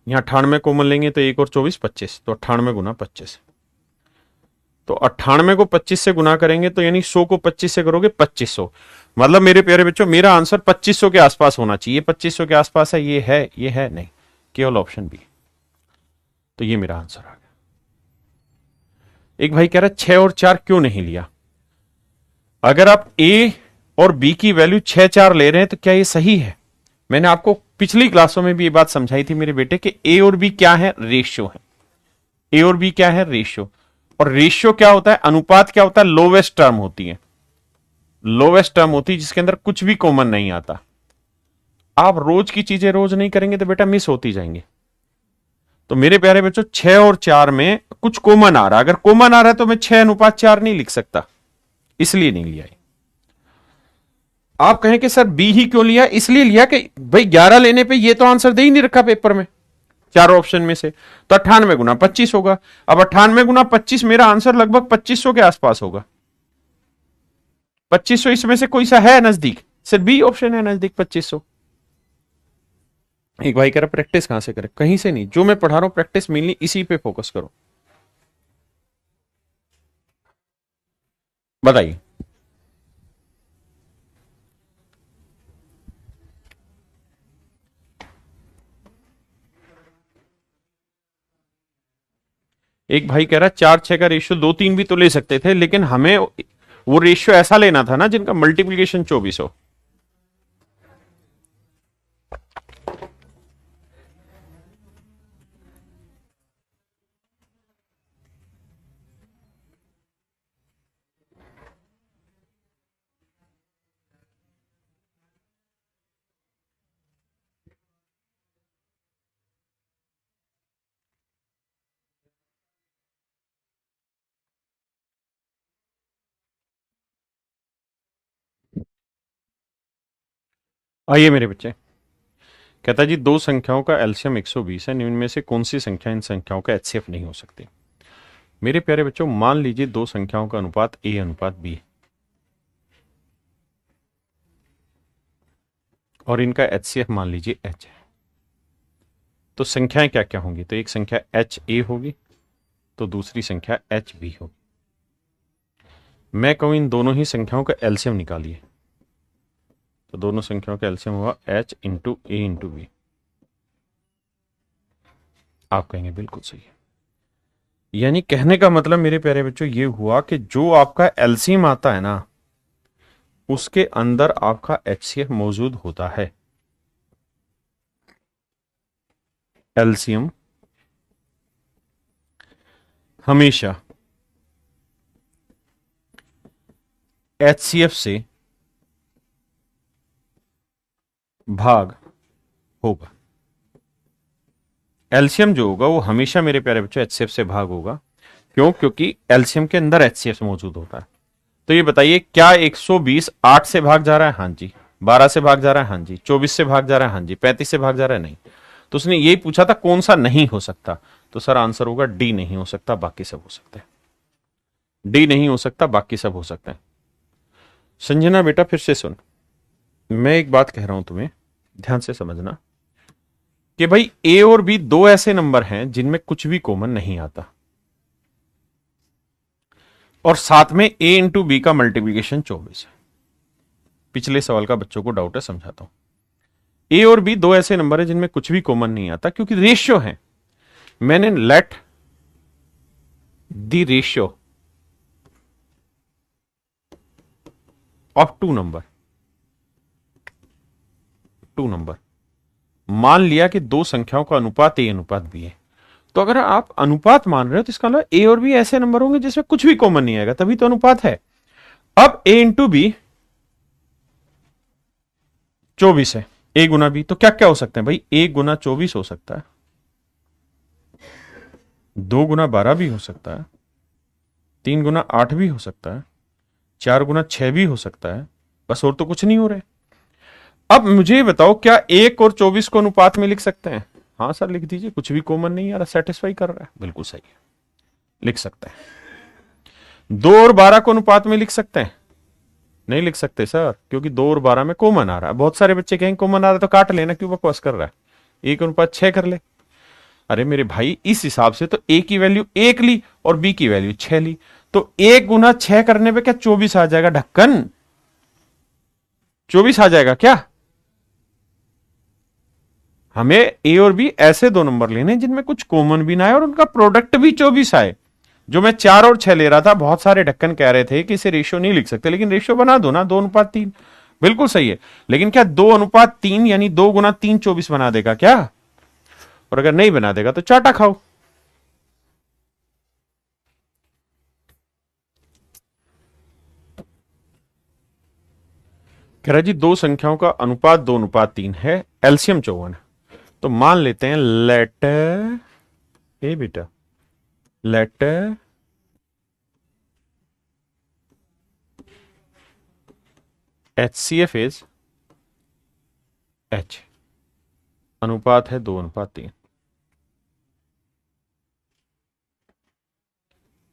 यहां 98 कॉमन लेंगे तो 1 और 24 25, तो 98 गुना 25। तो 98 को 25 से गुना करेंगे तो यानी 100 को 25 से करोगे 2500। मतलब मेरे प्यारे बच्चों, मेरा आंसर 2500 के आसपास होना चाहिए। 2500 के आसपास है, ये है नहीं, केवल ऑप्शन बी। तो ये मेरा आंसर आ गया। एक भाई कह रहा है 6 और 4 क्यों नहीं लिया? अगर आप ए और बी की वैल्यू 6 4 ले रहे हैं तो क्या ये सही है? मैंने आपको पिछली क्लासों में भी ये बात समझाई थी मेरे बेटे कि ए और बी क्या है? रेशियो है। ए और बी क्या है? रेशियो। और रेशियो क्या होता है? अनुपात क्या होता है? लोवेस्ट टर्म होती है, लोवेस्ट टर्म होती है जिसके अंदर कुछ भी कॉमन नहीं आता। आप रोज की चीजें रोज नहीं करेंगे तो बेटा मिस होती जाएंगे। तो मेरे प्यारे बच्चों, 6 और 4 में कुछ कॉमन आ रहा है। अगर कॉमन आ रहा है तो मैं 6 अनुपात 4 नहीं लिख सकता, इसलिए नहीं लिया। आप कहें कि सर बी ही क्यों लिया, इसलिए लिया कि भाई 11 लेने पे ये तो आंसर दे ही नहीं रखा पेपर में चारों ऑप्शन में से, तो 98 गुना 25 होगा। अब 98 गुना 25 मेरा आंसर लगभग 2500 के आसपास होगा। 2500 इसमें से कोई सा है नजदीक, सिर्फ बी ऑप्शन है नजदीक 2500। एक भाई कह रहा प्रैक्टिस कहां से करें, कहीं से नहीं, जो मैं पढ़ा रहा हूं प्रैक्टिस मिलनी, इसी पे फोकस करो। बताइए। एक भाई कह रहा 4-6 का रेशियो 2-3 भी तो ले सकते थे, लेकिन हमें वो रेशियो ऐसा लेना था ना जिनका मल्टीप्लीकेशन 24 हो। आइए मेरे बच्चे, कहता जी दो संख्याओं का एलसीएम 120 है, इनमें से कौन सी संख्या इन संख्याओं का एचसीएफ नहीं हो सकती। मेरे प्यारे बच्चों, मान लीजिए दो संख्याओं का अनुपात ए अनुपात बी और इनका एचसीएफ मान लीजिए एच है, तो संख्याएं क्या क्या होंगी, तो एक संख्या एच ए होगी, तो दूसरी संख्या एच बी होगी। मैं कहूं इन दोनों ही संख्याओं का एलसीएम निकालिए, तो दोनों संख्याओं का एलसीएम हुआ एच इंटू ए इंटू बी। आप कहेंगे बिल्कुल सही है। यानी कहने का मतलब मेरे प्यारे बच्चों ये हुआ कि जो आपका एलसीएम आता है ना, उसके अंदर आपका एचसीएफ मौजूद होता है। एलसीएम हमेशा एचसीएफ से भाग होगा। एलसीएम जो होगा वो हमेशा मेरे प्यारे बच्चों एचसीएफ से भाग होगा। क्यों? क्योंकि एलसीएम के अंदर एचसीएफ मौजूद होता है। तो ये बताइए, क्या 120 8 से भाग जा रहा है? हाँ जी। 12 से भाग जा रहा है? हाँ जी। 24 से भाग जा रहा है? हाँ जी। 35 से भाग जा रहा है? नहीं। तो उसने यही पूछा था कौन सा नहीं हो सकता, तो सर आंसर होगा डी नहीं हो सकता, बाकी सब हो सकते हैं। डी नहीं हो सकता, बाकी सब हो सकते हैं। संजना बेटा फिर से सुन, मैं एक बात कह रहा हूं तुम्हें, ध्यान से समझना कि भाई ए और बी दो ऐसे नंबर हैं जिनमें कुछ भी कॉमन नहीं आता, और साथ में ए इंटू बी का मल्टीप्लीकेशन 24 है। पिछले सवाल का बच्चों को डाउट है, समझाता हूं। ए और बी दो ऐसे नंबर है जिनमें कुछ भी कॉमन नहीं आता, क्योंकि रेशियो है। मैंने let the ratio of two number मान लिया कि दो संख्याओं का अनुपात ए अनुपात बी है। तो अगर आप अनुपात मान रहे हो तो इसका मतलब ए और बी ऐसे नंबर होंगे जिसमें कुछ भी कॉमन नहीं आएगा, तभी तो अनुपात है। अब ए इंटू बी 24 है, ए गुना बी, तो क्या क्या हो सकते हैं भाई? ए गुना 24 हो सकता है, 2 गुना 12 भी हो सकता है, 3 गुना 8 भी हो सकता है, 4 गुना 6 भी हो सकता है, बस और तो कुछ नहीं हो रहे। अब मुझे बताओ, क्या 1 और 24 को अनुपात में लिख सकते हैं? हाँ सर लिख दीजिए, कुछ भी कॉमन नहीं आ रहा, सेटिस्फाई कर रहा है, बिल्कुल सही है, लिख सकते हैं। 2 और 12 को अनुपात में लिख सकते हैं? नहीं लिख सकते सर, क्योंकि 2 और 12 में कॉमन आ रहा है। बहुत सारे बच्चे कहेंगे कॉमन आ रहा है तो काट लेना, क्यों बकवास कर रहा है, 1 अनुपात 6 कर ले। अरे मेरे भाई, इस हिसाब से तो ए की वैल्यू 1 ली और बी की वैल्यू 6 ली, तो 1 गुना 6 करने पे क्या 24 आ जाएगा? ढक्कन 24 आ जाएगा क्या? हमें ए और बी ऐसे दो नंबर लेने जिनमें कुछ कॉमन भी ना आए और उनका प्रोडक्ट भी 24 आए। जो मैं 4 और 6 ले रहा था, बहुत सारे ढक्कन कह रहे थे कि इसे रेशियो नहीं लिख सकते, लेकिन रेशियो बना दो ना, 2:3। बिल्कुल सही है, लेकिन क्या 2:3 यानी 2 गुना 3 24 बना देगा क्या? और अगर नहीं बना देगा तो चाटा खाओ। कह रहा जी दो संख्याओं का अनुपात 2:3 है, एलसीएम 54 है, तो मान लेते हैं लेट ए बेटा, लेट HCF इज H, अनुपात है 2:3,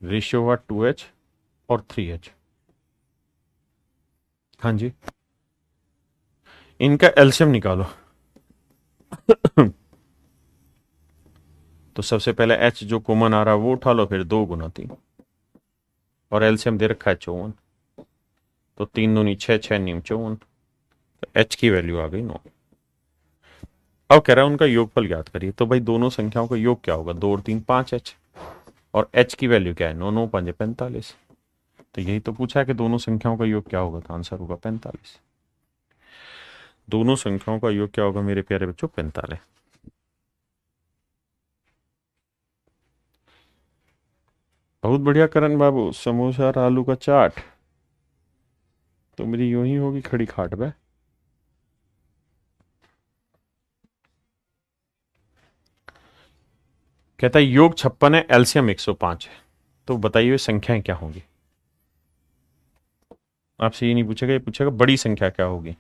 रेशियो हुआ 2H और 3H। हाँ जी, इनका एलसीएम निकालो। तो सबसे पहले H जो कॉमन आ रहा है वो उठा लो, फिर 2 × 3, और एलसीएम दे रखा है 54, तो 3 दूनी 6, 6 नीम 54, तो H की वैल्यू आ गई 9। अब कह रहा है उनका योगफल ज्ञात करिए। तो भाई दोनों संख्याओं का योग क्या होगा, 2 और 3 5H, और H की वैल्यू क्या है, 9 9 5 45। तो यही तो पूछा है कि दोनों संख्याओं का योग क्या होगा, तो आंसर होगा 45। दोनों संख्याओं का योग क्या होगा मेरे प्यारे बच्चों, 45। बहुत बढ़िया करण बाबू, समोसा और आलू का चाट तो मेरी यूं ही होगी खड़ी खाट पे। कहता है योग 56 है, एलसीएम 105 है, तो बताइए संख्याएं क्या होंगी। आपसे ये नहीं पूछेगा, ये पूछेगा बड़ी संख्या क्या होगी।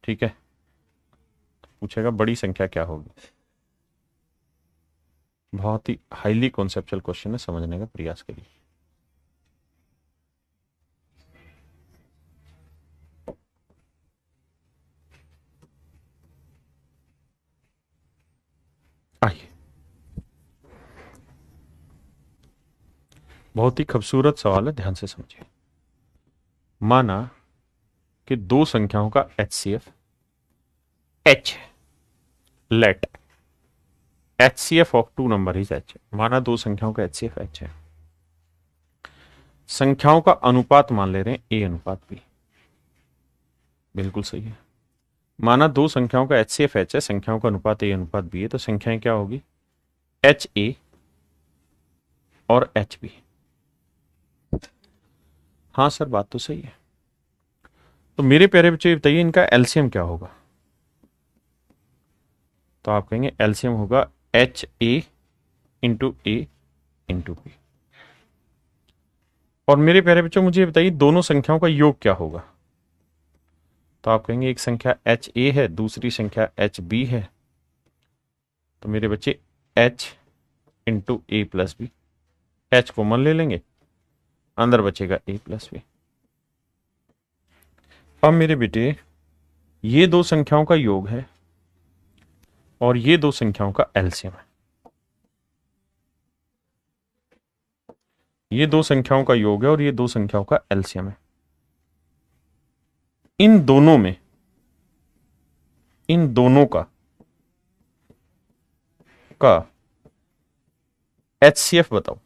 ठीक है, पूछेगा बड़ी संख्या क्या होगी। बहुत ही हाईली कॉन्सेप्चुअल क्वेश्चन है, समझने का प्रयास करिए। आइए, बहुत ही खूबसूरत सवाल है, ध्यान से समझिए। माना कि दो संख्याओं का HCF H, let HCF of two number is H। माना दो संख्याओं का HCF H है, संख्याओं का अनुपात मान ले रहे हैं A:B। बिल्कुल सही है। माना दो संख्याओं का HCF H है, संख्याओं का अनुपात A:B है, तो संख्याएं क्या होगी, HA और HB। हाँ सर, बात तो सही है। तो मेरे प्यारे बच्चे बताइए इनका एलसीएम क्या होगा। तो आप कहेंगे एलसीएम होगा HA into A into B। और मेरे प्यारे बच्चों मुझे बताइए दोनों संख्याओं का योग क्या होगा। तो आप कहेंगे एक संख्या HA है, दूसरी संख्या HB है, तो मेरे बच्चे H into A plus B, H common ले लेंगे, अंदर बचेगा A प्लस बी। अब मेरे बेटे ये दो संख्याओं का योग है और ये दो संख्याओं का एलसीएम है। ये दो संख्याओं का योग है और ये दो संख्याओं का एलसीएम है। इन दोनों का HCF बताओ।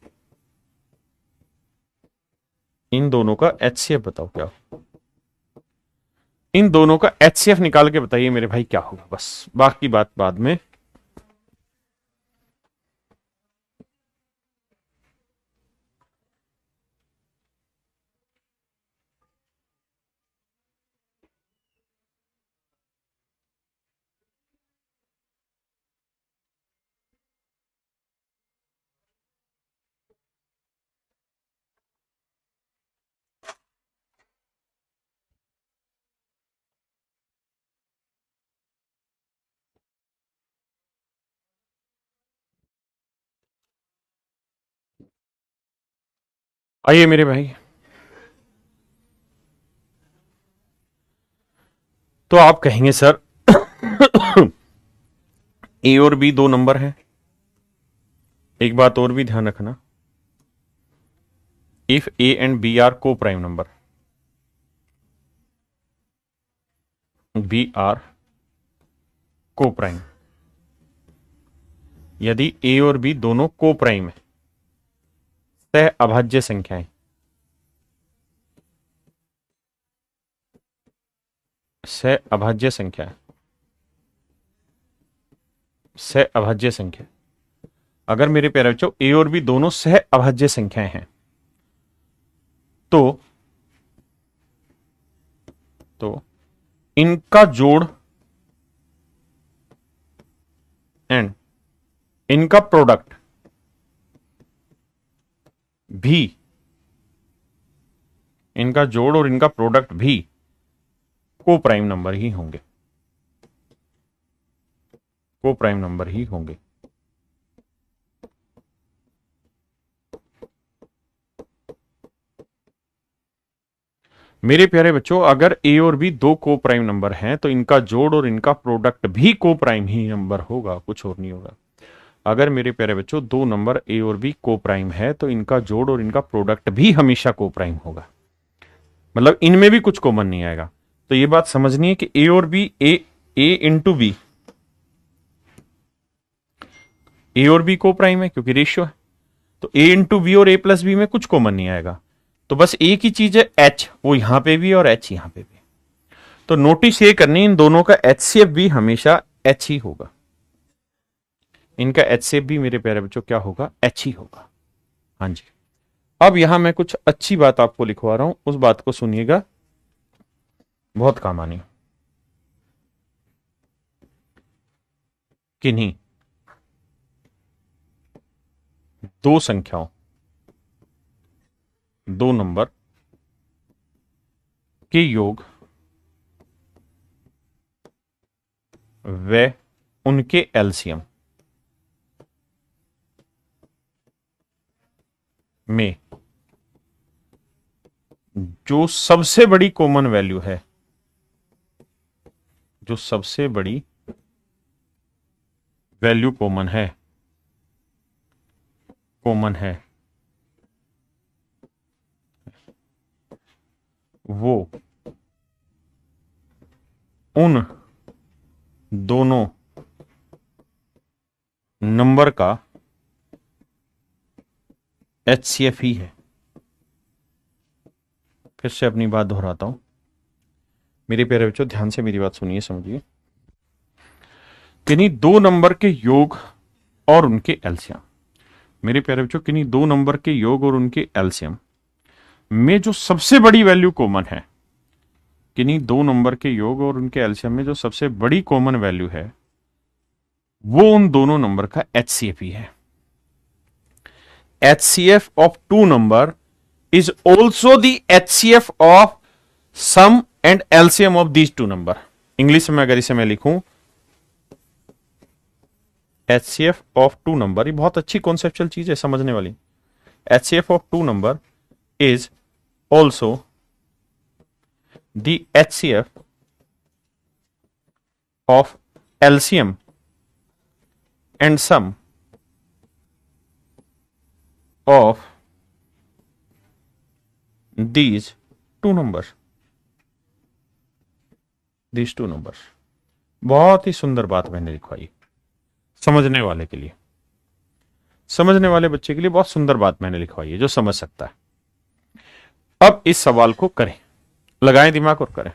इन दोनों का HCF बताओ क्या। इन दोनों का HCF निकाल के बताइए मेरे भाई क्या होगा, बस बाकी बात बाद में। आइए मेरे भाई, तो आप कहेंगे सर ए और बी दो नंबर हैं। एक बात और भी ध्यान रखना, if A and B are coprime number, B are coprime, यदि ए और बी दोनों को प्राइम है, सह अभाज्य संख्याएं, सह अभाज्य संख्या, सह अभाज्य संख्या, अगर मेरे प्यारे बच्चों ए और बी दोनों सह अभाज्य संख्याएं हैं तो इनका जोड़ एंड इनका प्रोडक्ट भी, इनका जोड़ और इनका प्रोडक्ट भी को प्राइम नंबर ही होंगे, को प्राइम नंबर ही होंगे। मेरे प्यारे बच्चों, अगर ए और बी दो को प्राइम नंबर हैं तो इनका जोड़ और इनका प्रोडक्ट भी को प्राइम ही नंबर होगा, कुछ और नहीं होगा। अगर मेरे प्यारे बच्चों दो नंबर ए और बी को प्राइम है तो इनका जोड़ और इनका प्रोडक्ट भी हमेशा को प्राइम होगा, मतलब इनमें भी कुछ कॉमन नहीं आएगा। तो ये बात समझनी है कि ए और बी, ए इंटू बी, ए और बी को प्राइम है क्योंकि रेशियो है, तो ए इंटू बी और ए प्लस बी में कुछ कॉमन नहीं आएगा। तो बस एक ही चीज है एच, वो यहां पे भी और एच यहां पे भी। तो नोटिस ये करनी, इन दोनों का एचसीएफ भी हमेशा एच ही होगा, इनका एचसीएफ भी मेरे प्यारे बच्चों क्या होगा, एच ही होगा। हाँ जी। अब यहां मैं कुछ अच्छी बात आपको लिखवा रहा हूं, उस बात को सुनिएगा, बहुत काम आनी। किन्हीं दो संख्याओं, दो नंबर के योग व उनके एलसीएम में जो सबसे बड़ी कॉमन वैल्यू है, जो सबसे बड़ी वैल्यू कॉमन है, कॉमन है, वो उन दोनों नंबर का एचसीएफ ही है। फिर से अपनी बात दोहराता हूं, मेरे प्यारे बच्चों ध्यान से मेरी बात सुनिए, समझिए। किन्हीं दो नंबर के योग और उनके एलसीएम, मेरे प्यारे बच्चों किन्हीं दो नंबर के योग और उनके एलसीएम में जो सबसे बड़ी वैल्यू कॉमन है, किन्हीं दो नंबर के योग और उनके एलसीएम में जो सबसे बड़ी कॉमन वैल्यू है, वो उन दोनों नंबर का एचसीएफ ही है। HCF of two number is also the HCF of sum and LCM of these two number। English में अगर इसे मैं लिखूं, HCF of two number, ये बहुत अच्छी कॉन्सेप्चुअल चीज है समझने वाली। HCF of two number is also the HCF of LCM and sum of these two numbers, these two numbers। बहुत ही सुंदर बात मैंने लिखवाई, समझने वाले के लिए, समझने वाले बच्चे के लिए बहुत सुंदर बात मैंने लिखवाई है जो समझ सकता है। अब इस सवाल को करें, लगाएं दिमाग और करें।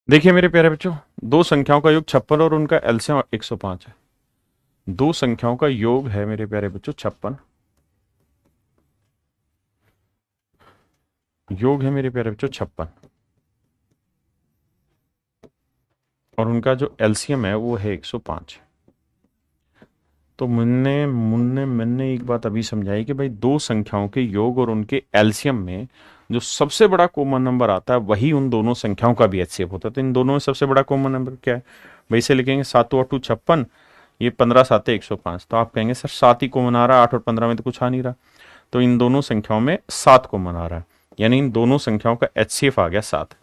देखिए मेरे प्यारे बच्चों, दो संख्याओं का योग 56 और उनका एलसीएम 105 है। दो संख्याओं का योग है मेरे प्यारे बच्चों 56, योग है मेरे प्यारे बच्चों 56, और उनका जो एलसीएम है वो है 105। तो मुन्ने मुन्ने मैंने एक बात अभी समझाई कि भाई दो संख्याओं के योग और उनके एलसीएम में जो सबसे बड़ा कॉमन नंबर आता है वही उन दोनों संख्याओं का भी एचसीएफ होता है। तो इन दोनों में सबसे बड़ा कॉमन नंबर क्या है भाई? इसे लिखेंगे 7 और 2 56, ये 15 7 105। तो आप कहेंगे सर 7 ही कॉमन आ रहा है, 8 और 15 में तो कुछ आ नहीं रहा। तो इन दोनों संख्याओं में 7 कॉमन आ रहा है, यानी इन दोनों संख्याओं का एचसीएफ आ गया 7।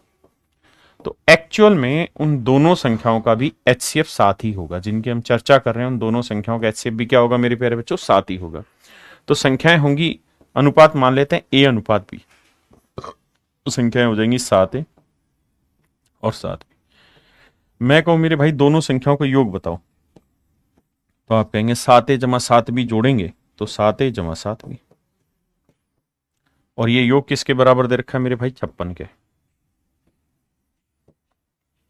तो एक्चुअल में उन दोनों संख्याओं का भी एचसीएफ 7 ही होगा। जिनकी हम चर्चा कर रहे हैं उन दोनों संख्याओं का एचसीएफ भी क्या होगा मेरे प्यारे बच्चों? 7 ही होगा। तो संख्याएं होंगी, अनुपात मान लेते हैं ए अनुपात बी, तो संख्याएं हो जाएंगी 7 ए और 7 बी। मैं कहूं मेरे भाई दोनों संख्याओं का योग बताओ, तो आप कहेंगे 7 ए जमा 7 बी जोड़ेंगे तो 7 ए जमा 7 बी। और ये योग किसके बराबर दे रखा है मेरे भाई? 56 के।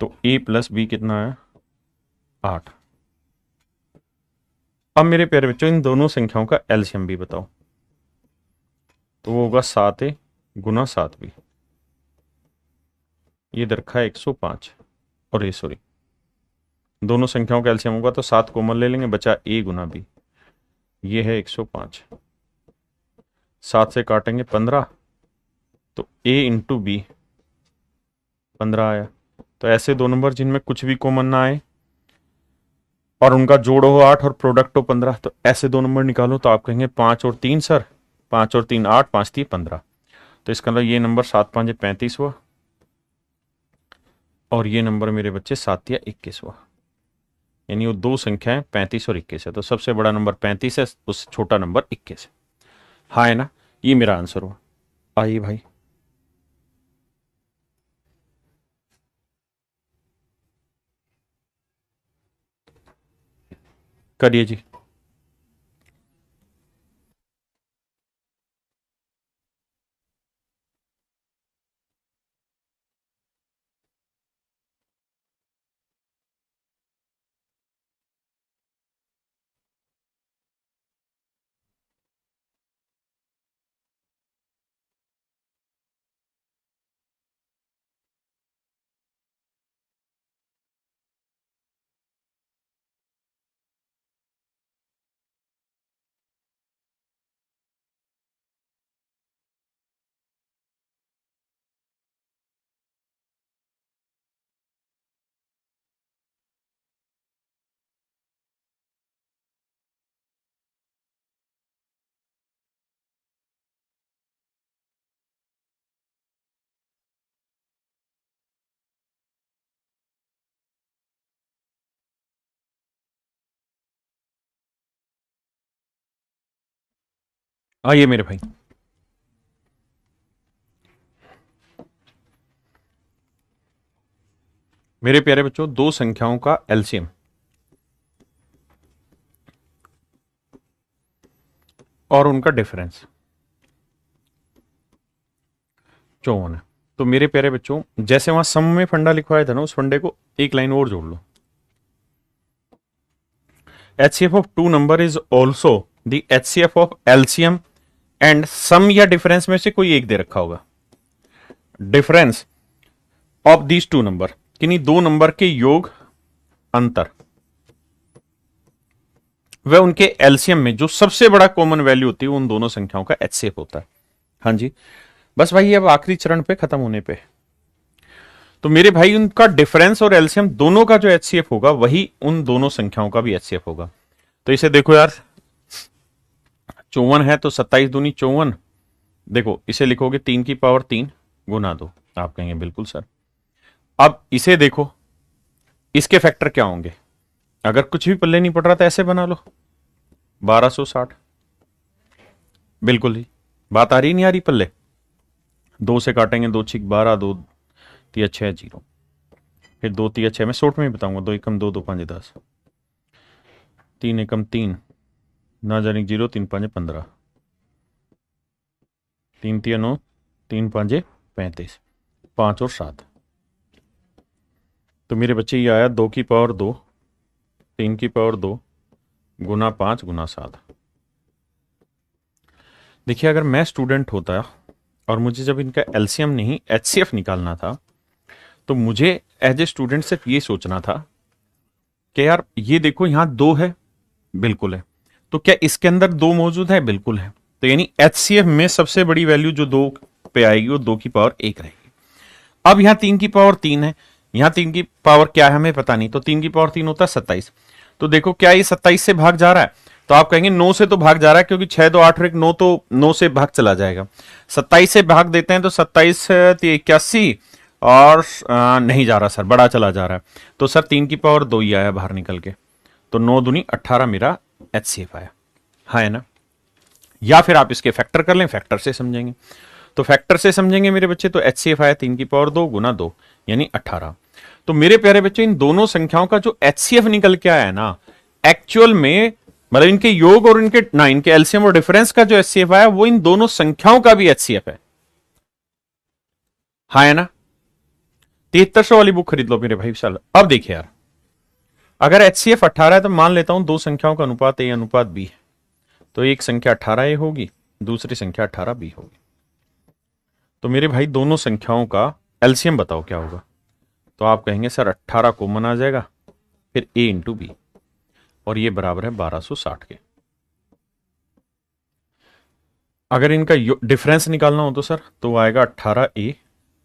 तो ए प्लस बी कितना है? 8। अब मेरे प्यारे बच्चों इन दोनों संख्याओं का एलसीएम भी बताओ, तो वो होगा 7 ए गुना 7 बी। ये दे रखा है 105, और ये सॉरी दोनों संख्याओं का एलसीएम होगा तो 7 कॉमन ले लेंगे, बचा ए गुना बी। ये है 105, 7 से काटेंगे 15, तो ए इंटू बी 15 आया। तो ऐसे दो नंबर जिनमें कुछ भी कॉमन ना आए और उनका जोड़ हो 8 और प्रोडक्ट हो 15, तो ऐसे दो नंबर निकालो। तो आप कहेंगे 5 और 3 सर, 5 और 3 8, 5 3 15। तो इसका मतलब ये नंबर 7 5 35 हुआ, और ये नंबर मेरे बच्चे 7 या 21 हुआ। यानी वो दो संख्याएं 35 और 21 है, तो सबसे बड़ा नंबर 35 है, उससे छोटा नंबर 21 है। हाँ है ना? ये मेरा आंसर हुआ। आइए भाई, करिए जी। आइए मेरे भाई, मेरे प्यारे बच्चों दो संख्याओं का एलसीएम और उनका डिफरेंस 54 है। तो मेरे प्यारे बच्चों जैसे वहां सम में फंडा लिखवाया था ना, उस फंडे को एक लाइन और जोड़ लो। HCF of two number is also the HCF of LCM and sum या डिफरेंस में से कोई एक दे रखा होगा। Difference of these two number, किन्हीं दो नंबर के योग, अंतर, वह उनके एलसीएम में जो सबसे बड़ा कॉमन वैल्यू होती है उन दोनों संख्याओं का एचसीएफ होता है। हाँ जी, बस भाई अब आखिरी चरण पे खत्म होने पे। तो मेरे भाई उनका डिफरेंस और एलसीएम दोनों का जो एचसीएफ होगा वही उन दोनों संख्याओं का भी एचसीएफ होगा। तो इसे देखो यार, 54 है तो 27 दूनी 54। देखो इसे लिखोगे 3 की पावर 3 गुना 2। आप कहेंगे बिल्कुल सर। अब इसे देखो, इसके फैक्टर क्या होंगे? अगर कुछ भी पल्ले नहीं पड़ रहा तो ऐसे बना लो 1260। बिल्कुल ही बात आ रही नहीं आ रही पल्ले? 2 से काटेंगे, 2 6 12, 2 तिया 6 0, फिर 2 तिया 6 में शॉर्ट में ही बताऊंगा। 2 एकम 2, 2 5 10, 3 एकम 3, ना जाने 0, 3 5 15, 3 तिया 9, 3 5 35, 5 और 7। तो मेरे बच्चे ये आया 2 की पावर 2, 3 की पावर 2 गुना 5 गुना 7। देखिए अगर मैं स्टूडेंट होता और मुझे जब इनका एलसीएम नहीं एचसीएफ निकालना था, तो मुझे एज ए स्टूडेंट सिर्फ ये सोचना था कि यार ये देखो यहां 2 है, बिल्कुल है, तो क्या इसके अंदर 2 मौजूद है, बिल्कुल है। तो यानी एचसीएफ में सबसे बड़ी वैल्यू जो 2 पे आएगी वो 2 की पावर 1 रहेगी। अब यहां 3 की पावर 3 है, यहां 3 की पावर क्या है हमें पता नहीं, तो 3 की पावर 3 होता है 27। तो देखो क्या ये 27 से भाग जा रहा है, तो आप कहेंगे 9 से तो भाग जा रहा है, क्योंकि 6 2 8 और 1 9, तो 9 से भाग चला जाएगा। 27 से भाग देते हैं तो 27 81, और नहीं जा रहा सर, बड़ा चला जा रहा है। तो सर 3 की पावर 2 ही आया बाहर निकल के, तो 9 दूनी 18 मेरा एचसीएफ आया, है ना। या फिर आप इसके फैक्टर कर लें, फैक्टर से समझेंगे, तो फैक्टर से समझेंगे मेरे बच्चे, तो एचसीएफ आया 3 की पावर 2 गुना 2 यानी 18। तो मेरे प्यारे बच्चे इन दोनों संख्याओं का जो एचसीएफ निकल के आया है ना, एक्चुअल में मतलब इनके योग और इनके ना इनके एलसीएम और डिफरेंस का जो एचसीएफ आया वो इन दोनों संख्याओं का भी एचसीएफ है, हाँ है ना। 7300 वाली बुक खरीद लो मेरे भाई साल। अब देखिए यार, अगर एचसीएफ 18 है तो मान लेता हूं दो संख्याओं का अनुपात ए अनुपात बी है, तो एक संख्या 18 ए होगी, दूसरी संख्या 18 बी होगी। तो मेरे भाई दोनों संख्याओं का एलसीएम बताओ क्या होगा, तो आप कहेंगे सर 18 कॉमन आ जाएगा, फिर ए इंटू बी, और ये बराबर है 1260 के। अगर इनका डिफरेंस निकालना हो तो सर तो आएगा 18 ए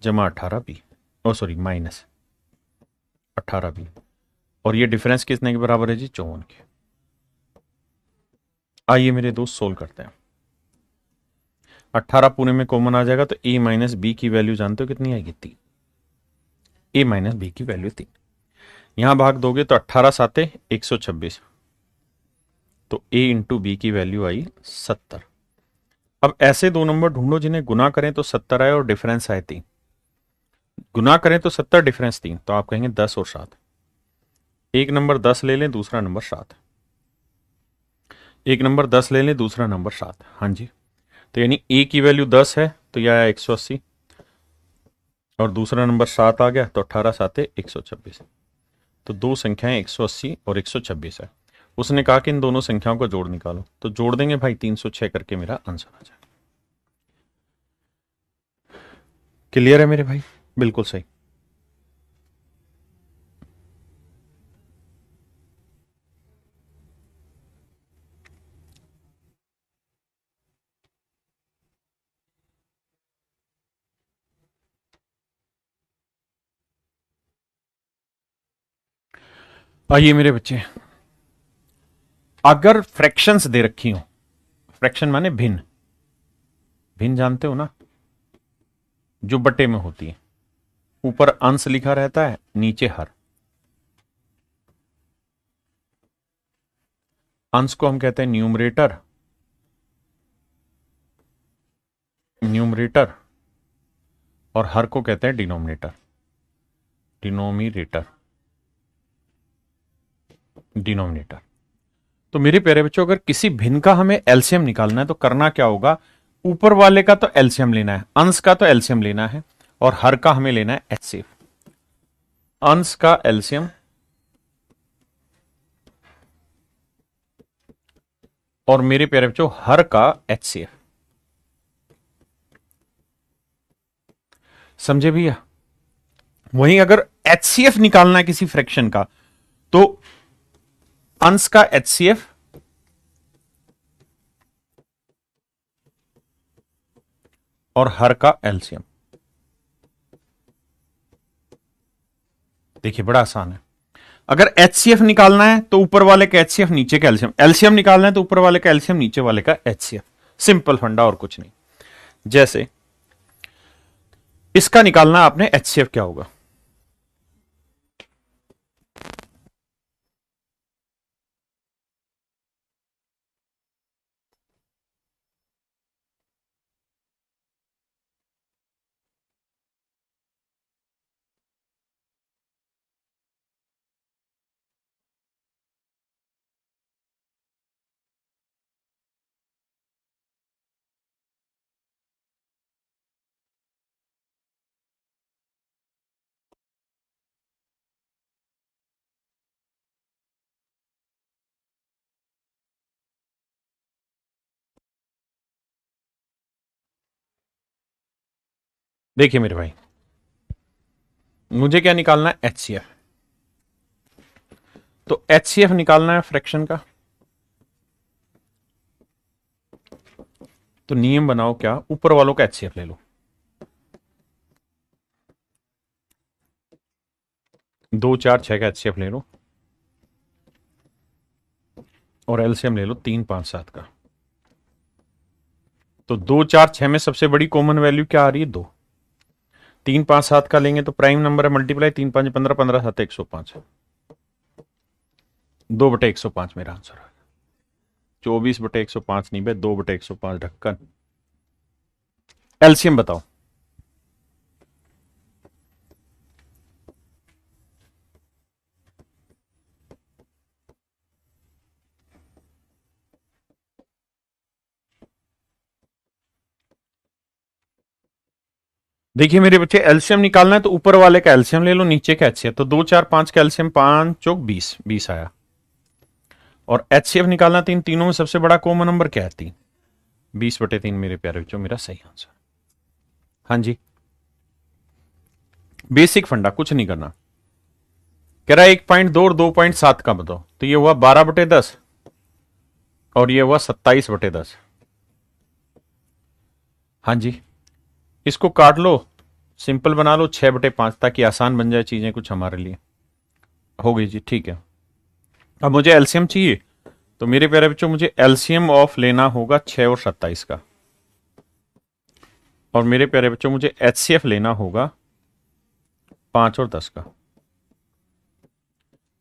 जमा 18 बी, ओ सॉरी माइनस 18 बी, और ये डिफरेंस कितने के बराबर है जी, 54 के। आइए मेरे दोस्त सोल्व करते हैं। 18 पूरे में कॉमन आ जाएगा, तो ए माइनस बी की वैल्यू जानते हो कितनी आएगी, 3। ए माइनस बी की वैल्यू 3, यहां भाग दोगे तो 18 साते 126, तो ए इंटू बी की वैल्यू आई 70। अब ऐसे दो नंबर ढूंढो जिन्हें गुना करें तो 70 आए और डिफरेंस आए 3, गुना करें तो 70 डिफरेंस 3, तो आप कहेंगे 10 और 7। एक नंबर 10 ले लें, दूसरा नंबर 7, एक नंबर 10 ले लें, दूसरा नंबर 7, हाँ जी। तो यानी ए की वैल्यू 10 है तो यह आया 180, और दूसरा नंबर 7 आ गया, तो 18 साते 126। तो दो संख्याएं 180 और 126 है। उसने कहा कि इन दोनों संख्याओं का जोड़ निकालो, तो जोड़ देंगे भाई 306 करके मेरा आंसर आ जाएगा। क्लियर है मेरे भाई, बिल्कुल सही। आइए मेरे बच्चे, अगर फ्रैक्शंस दे रखी हो, फ्रैक्शन माने भिन्न, भिन्न जानते हो ना, जो बटे में होती है, ऊपर अंश लिखा रहता है, नीचे हर। अंश को हम कहते हैं न्यूमरेटर, न्यूमरेटर, और हर को कहते हैं डिनोमिनेटर, डिनोमिनेटर, डिनोमिनेटर। तो मेरे प्यारे बच्चों, अगर किसी भिन्न का हमें एलसीएम निकालना है तो करना क्या होगा, ऊपर वाले का तो एलसीएम लेना है, अंश का तो एलसीएम लेना है, और हर का हमें लेना है एचसीएफ। अंश का एलसीएम और मेरे प्यारे बच्चों हर का एचसीएफ, समझे भैया। वहीं अगर एचसीएफ निकालना है किसी फ्रैक्शन का, तो अंश का एचसीएफ और हर का एलसीएम। देखिए बड़ा आसान है, अगर एचसीएफ निकालना है तो ऊपर वाले का एचसीएफ नीचे का एलसीएम, एलसीएम निकालना है तो ऊपर वाले का एलसीएम नीचे वाले का एचसीएफ, सिंपल फंडा और कुछ नहीं। जैसे इसका निकालना आपने एचसीएफ क्या होगा, देखिए मेरे भाई, मुझे क्या निकालना है, एचसीएफ। तो एचसीएफ निकालना है फ्रैक्शन का, तो नियम बनाओ क्या, ऊपर वालों का एचसीएफ ले लो। 2 4 6 का एचसीएफ ले लो, और एलसीएम ले लो 3 5 7 का। तो 2 4 6 में सबसे बड़ी कॉमन वैल्यू क्या आ रही है, 2। 3 5 7 का लेंगे तो प्राइम नंबर है, मल्टीप्लाई 3 5 15, 15 7 105। 2/105 मेरा आंसर है। 24/105 नहीं भाई, 2/105 ढक्कन। एलसीएम बताओ। देखिए मेरे बच्चे, एलसीएम निकालना है तो ऊपर वाले का एलसीएम ले लो, नीचे का एचसीएफ। तो 2 4 5 का एलसीएम 5 चौक 20, 20 आया। और एचसीएफ निकालना, तो इन तीनों में सबसे बड़ा कॉमन नंबर क्या है, 3। 20/3 मेरे प्यारे बच्चों, मेरा सही आंसर। हाँ जी, बेसिक फंडा, कुछ नहीं करना। कह रहा है 1.2 और 2.7 का बताओ, तो ये हुआ 12/10 और ये हुआ 27/10। हाँ जी, इसको काट लो, सिंपल बना लो 6/5, ताकि आसान बन जाए चीजें कुछ हमारे लिए। हो गई जी, ठीक है। अब मुझे एलसीएम चाहिए, तो मेरे प्यारे बच्चों मुझे एलसीएम ऑफ लेना होगा 6 और 27 का। और मेरे प्यारे बच्चों मुझे एचसीएफ लेना होगा 5 और 10 का।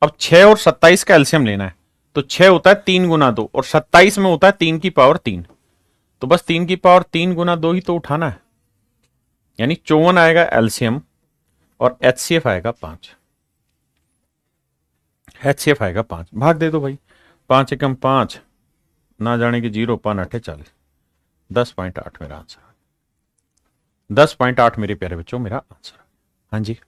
अब 6 और 27 का एलसीएम लेना है, तो 6 होता है 3 × 2 और 27 में होता है 3 की पावर 3। तो बस 3 की पावर 3 × 2 ही तो उठाना है, यानी 54 आएगा एलसीएम, और एचसीएफ आएगा 5। एचसीएफ आएगा 5, भाग दे दो भाई। 5 × 5, ना जाने की 0 5 8 40, 10.8 मेरा आंसर। 10.8 मेरे प्यारे बच्चों मेरा आंसर। हाँ जी,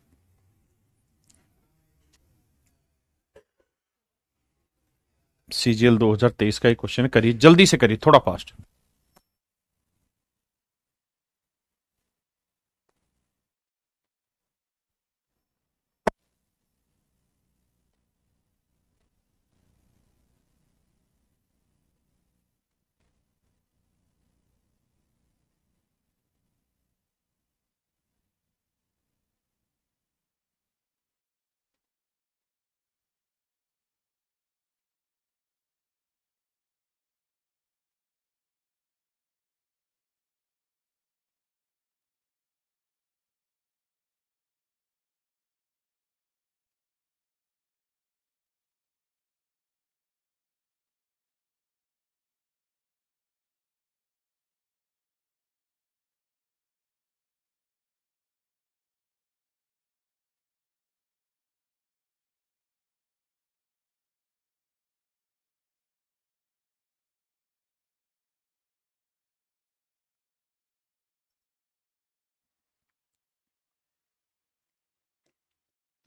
सीजीएल 2023 का एक क्वेश्चन है, करिए जल्दी से करिए, थोड़ा फास्ट।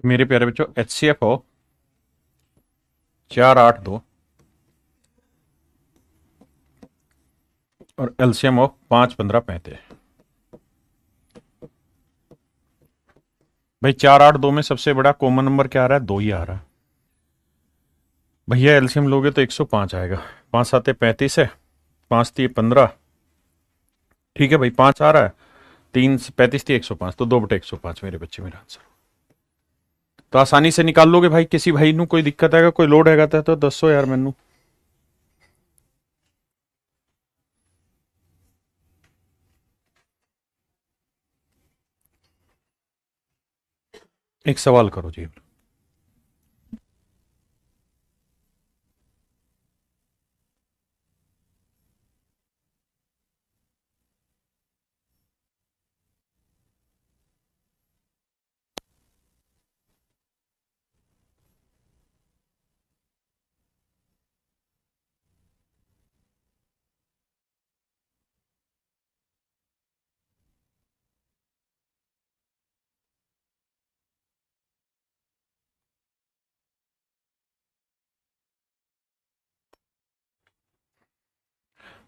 मेरे प्यारे बच्चों, एचसीएफ हो 4 8 2 और एलसीएम ऑफ 5 15 35। भाई 4 8 2 में सबसे बड़ा कॉमन नंबर क्या आ रहा है, 2 ही आ रहा है। भैया एलसीएम लोगे तो 105 आएगा। 5 7 35 है, 5 3 15। ठीक है भाई, 5 आ रहा है, 3 35 105, तो 2/105 मेरे बच्चे मेरा आंसर। तो आसानी से निकाल लोगे भाई। किसी भाई नु कोई दिक्कत आएगा, कोई लोड हैगा तो दसो यार मैनू। एक सवाल करो जी।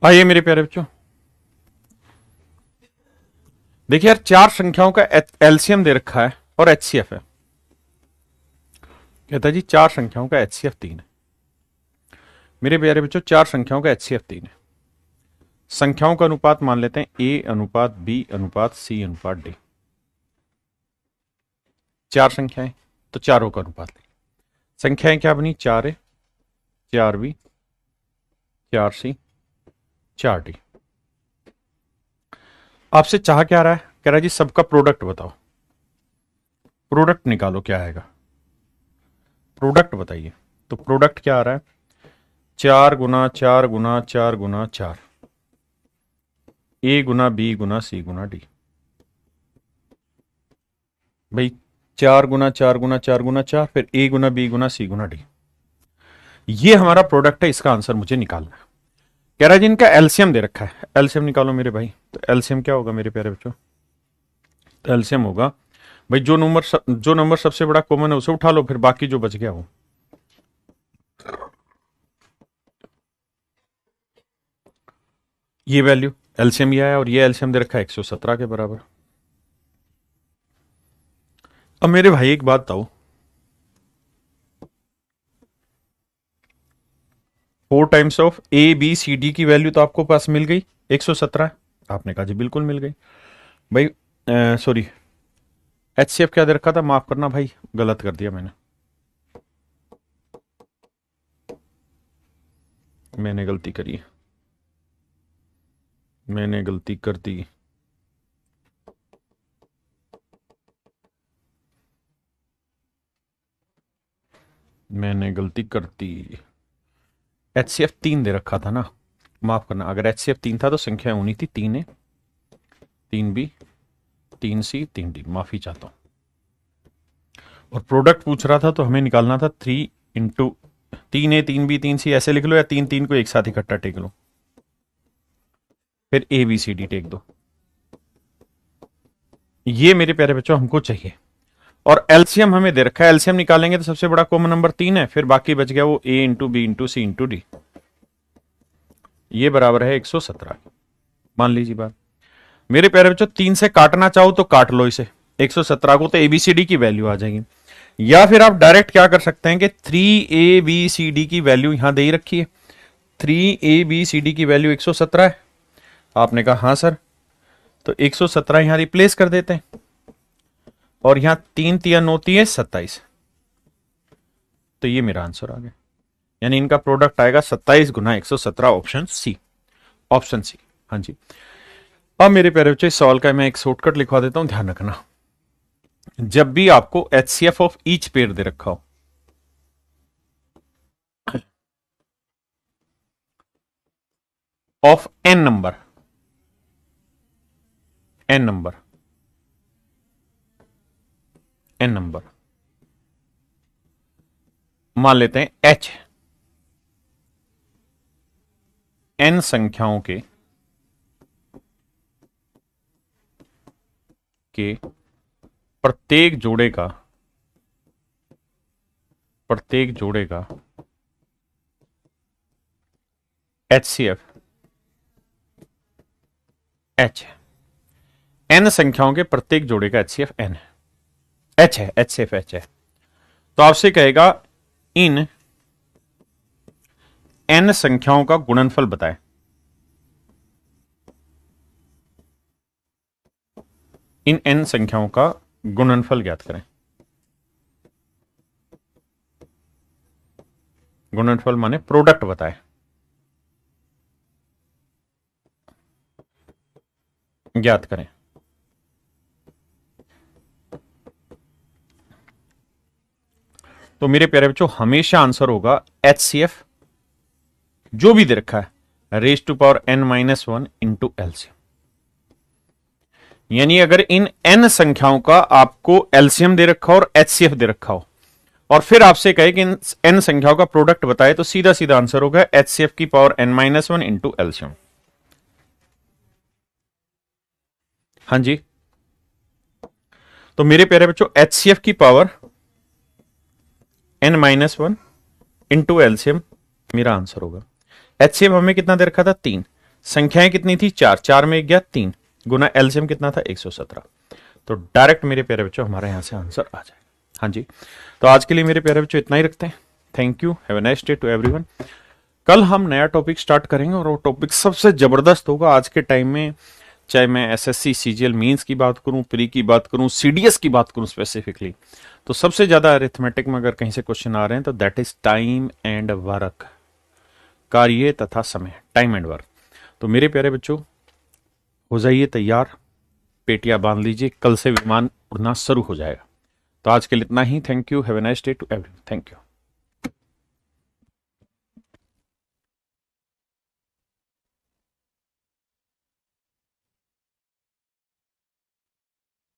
आइए मेरे प्यारे बच्चों, देखिए यार, चार संख्याओं का एलसीएम दे रखा है और एचसीएफ है। कहता है जी चार संख्याओं का एचसीएफ 3 है। मेरे प्यारे बच्चों, चार संख्याओं का एचसीएफ 3 है। संख्याओं का अनुपात मान लेते हैं ए अनुपात बी अनुपात सी अनुपात डी। चार संख्याएं तो चारों का अनुपात लें। संख्याएं क्या बनी? 4 ए 4 बी 4 सी 4 डी। आपसे चाह क्या रहा है? कह रहा है जी सबका प्रोडक्ट बताओ। प्रोडक्ट निकालो, क्या आएगा? प्रोडक्ट बताइए। तो प्रोडक्ट क्या आ रहा है? 4 गुना 4 गुना 4 गुना 4, ए गुना बी गुना सी गुना डी। भाई 4 गुना 4 गुना 4 गुना 4, फिर ए गुना बी गुना सी गुना डी। ये हमारा प्रोडक्ट है, इसका आंसर मुझे निकालना है। कह रहा है जी इनका एलसीएम दे रखा है, एलसीएम निकालो मेरे भाई। तो एलसीएम क्या होगा मेरे प्यारे बच्चों? तो एलसीएम होगा भाई जो नंबर सबसे बड़ा कॉमन है उसे उठा लो, फिर बाकी जो बच गया वो। ये वैल्यू एलसीएम ये आया और ये एलसीएम दे रखा है 117 के बराबर। अब मेरे भाई एक बात बताओ, 4 times of A B C D की वैल्यू तो आपको पास मिल गई 117। आपने कहा जी बिल्कुल मिल गई भाई। सॉरी, एचसीएफ क्या दे रखा था? माफ करना भाई, गलत कर दिया मैंने गलती करी, मैंने गलती कर दी। मैंने गलती कर दी। एचसीएफ 3 दे रखा था ना, माफ करना। अगर एचसीएफ 3 था तो संख्या होनी थी 3 ए 3 बी 3 सी 3 डी। माफी चाहता हूं। और प्रोडक्ट पूछ रहा था तो हमें निकालना था 3 इंटू 3 ए 3 बी 3 सी, ऐसे लिख लो, या 3 को एक साथ इकट्ठा टेक लो, फिर A B C D take दो। ये मेरे प्यारे बच्चों हमको चाहिए। और एलसीएम हमें दे रखा है, एलसीएम निकालेंगे तो सबसे बड़ा कॉमन नंबर 3 है, फिर बाकी बच गया वो ए इंटू बी इंटू सी इंटू डी। ये बराबर है 117। मान लीजिए बात। मेरे प्यारे बच्चों 3 से काटना चाहो तो काट लो इसे, 117 को, तो एबीसीडी की वैल्यू आ जाएगी। या फिर आप डायरेक्ट क्या कर सकते हैं कि 3ABCD की वैल्यू यहां दे ही रखी है। 3ABCD की वैल्यू 117 है। आपने कहा हाँ सर, तो 117 यहां रिप्लेस कर देते हैं और यहां 3 3 9 3 27। तो ये मेरा आंसर आ गया, यानी इनका प्रोडक्ट आएगा 27 गुना 117, ऑप्शन सी। ऑप्शन सी, हाँ जी। अब मेरे प्यारे बच्चे, इस सवाल का मैं एक शॉर्टकट लिखवा देता हूं, ध्यान रखना। जब भी आपको एचसीएफ ऑफ ईच पेयर दे रखा हो, of N number, N number, N number, मान लेते हैं एच, एन संख्याओं के प्रत्येक जोड़े का एचसीएफ एच है। एन संख्याओं के प्रत्येक जोड़े का एचसीएफ एन है, एच है, एचसीएफ एच है। तो आपसे कहेगा इन एन संख्याओं का गुणनफल बताएं। इन एन संख्याओं का गुणनफल ज्ञात करें। गुणनफल माने प्रोडक्ट बताएं। ज्ञात करें। तो मेरे प्यारे बच्चों हमेशा आंसर होगा एचसीएफ जो भी दे रखा है raise to power n-1 into LCM. यानी अगर इन n संख्याओं का आपको एलसीएम दे रखा हो और एचसीएफ दे रखा हो और फिर आपसे कहे कि इन n संख्याओं का प्रोडक्ट बताए, तो सीधा सीधा आंसर होगा एचसीएफ की पावर n-1 इंटू एलसीएम। हाँ जी। तो मेरे प्यारे बच्चों एचसीएफ की पावर n-1 इंटू एलसीएम मेरा आंसर होगा। एचसीएफ हमें कितना दे रखा था? 3। संख्याएं कितनी थी? 4, 4 में गया 3, गुना एलसीएम कितना था 117। तो डायरेक्ट मेरे प्यारे बच्चों हमारे यहां से आंसर आ जाए। हाँ जी, तो आज के लिए मेरे प्यारे बच्चों इतना ही रखते हैं। Thank you, have a nice day to everyone. कल हम नया टॉपिक स्टार्ट करेंगे और वो टॉपिक सबसे जबरदस्त होगा आज के टाइम में। चाहे मैं एसएससी सीजीएल मेंस की बात करूं, प्री की बात करूं, सीडीएस की बात करूं स्पेसिफिकली, तो सबसे ज्यादा अरिथमेटिक में अगर कहीं से क्वेश्चन आ रहे हैं तो that is time and work, कार्य तथा समय, टाइम एंड वर्क। तो मेरे प्यारे बच्चों हो जाइए तैयार, पेटियां बांध लीजिए, कल से विमान उड़ना शुरू हो जाएगा। तो आज के लिए इतना ही। Thank you, have a nice day to everyone. Thank you.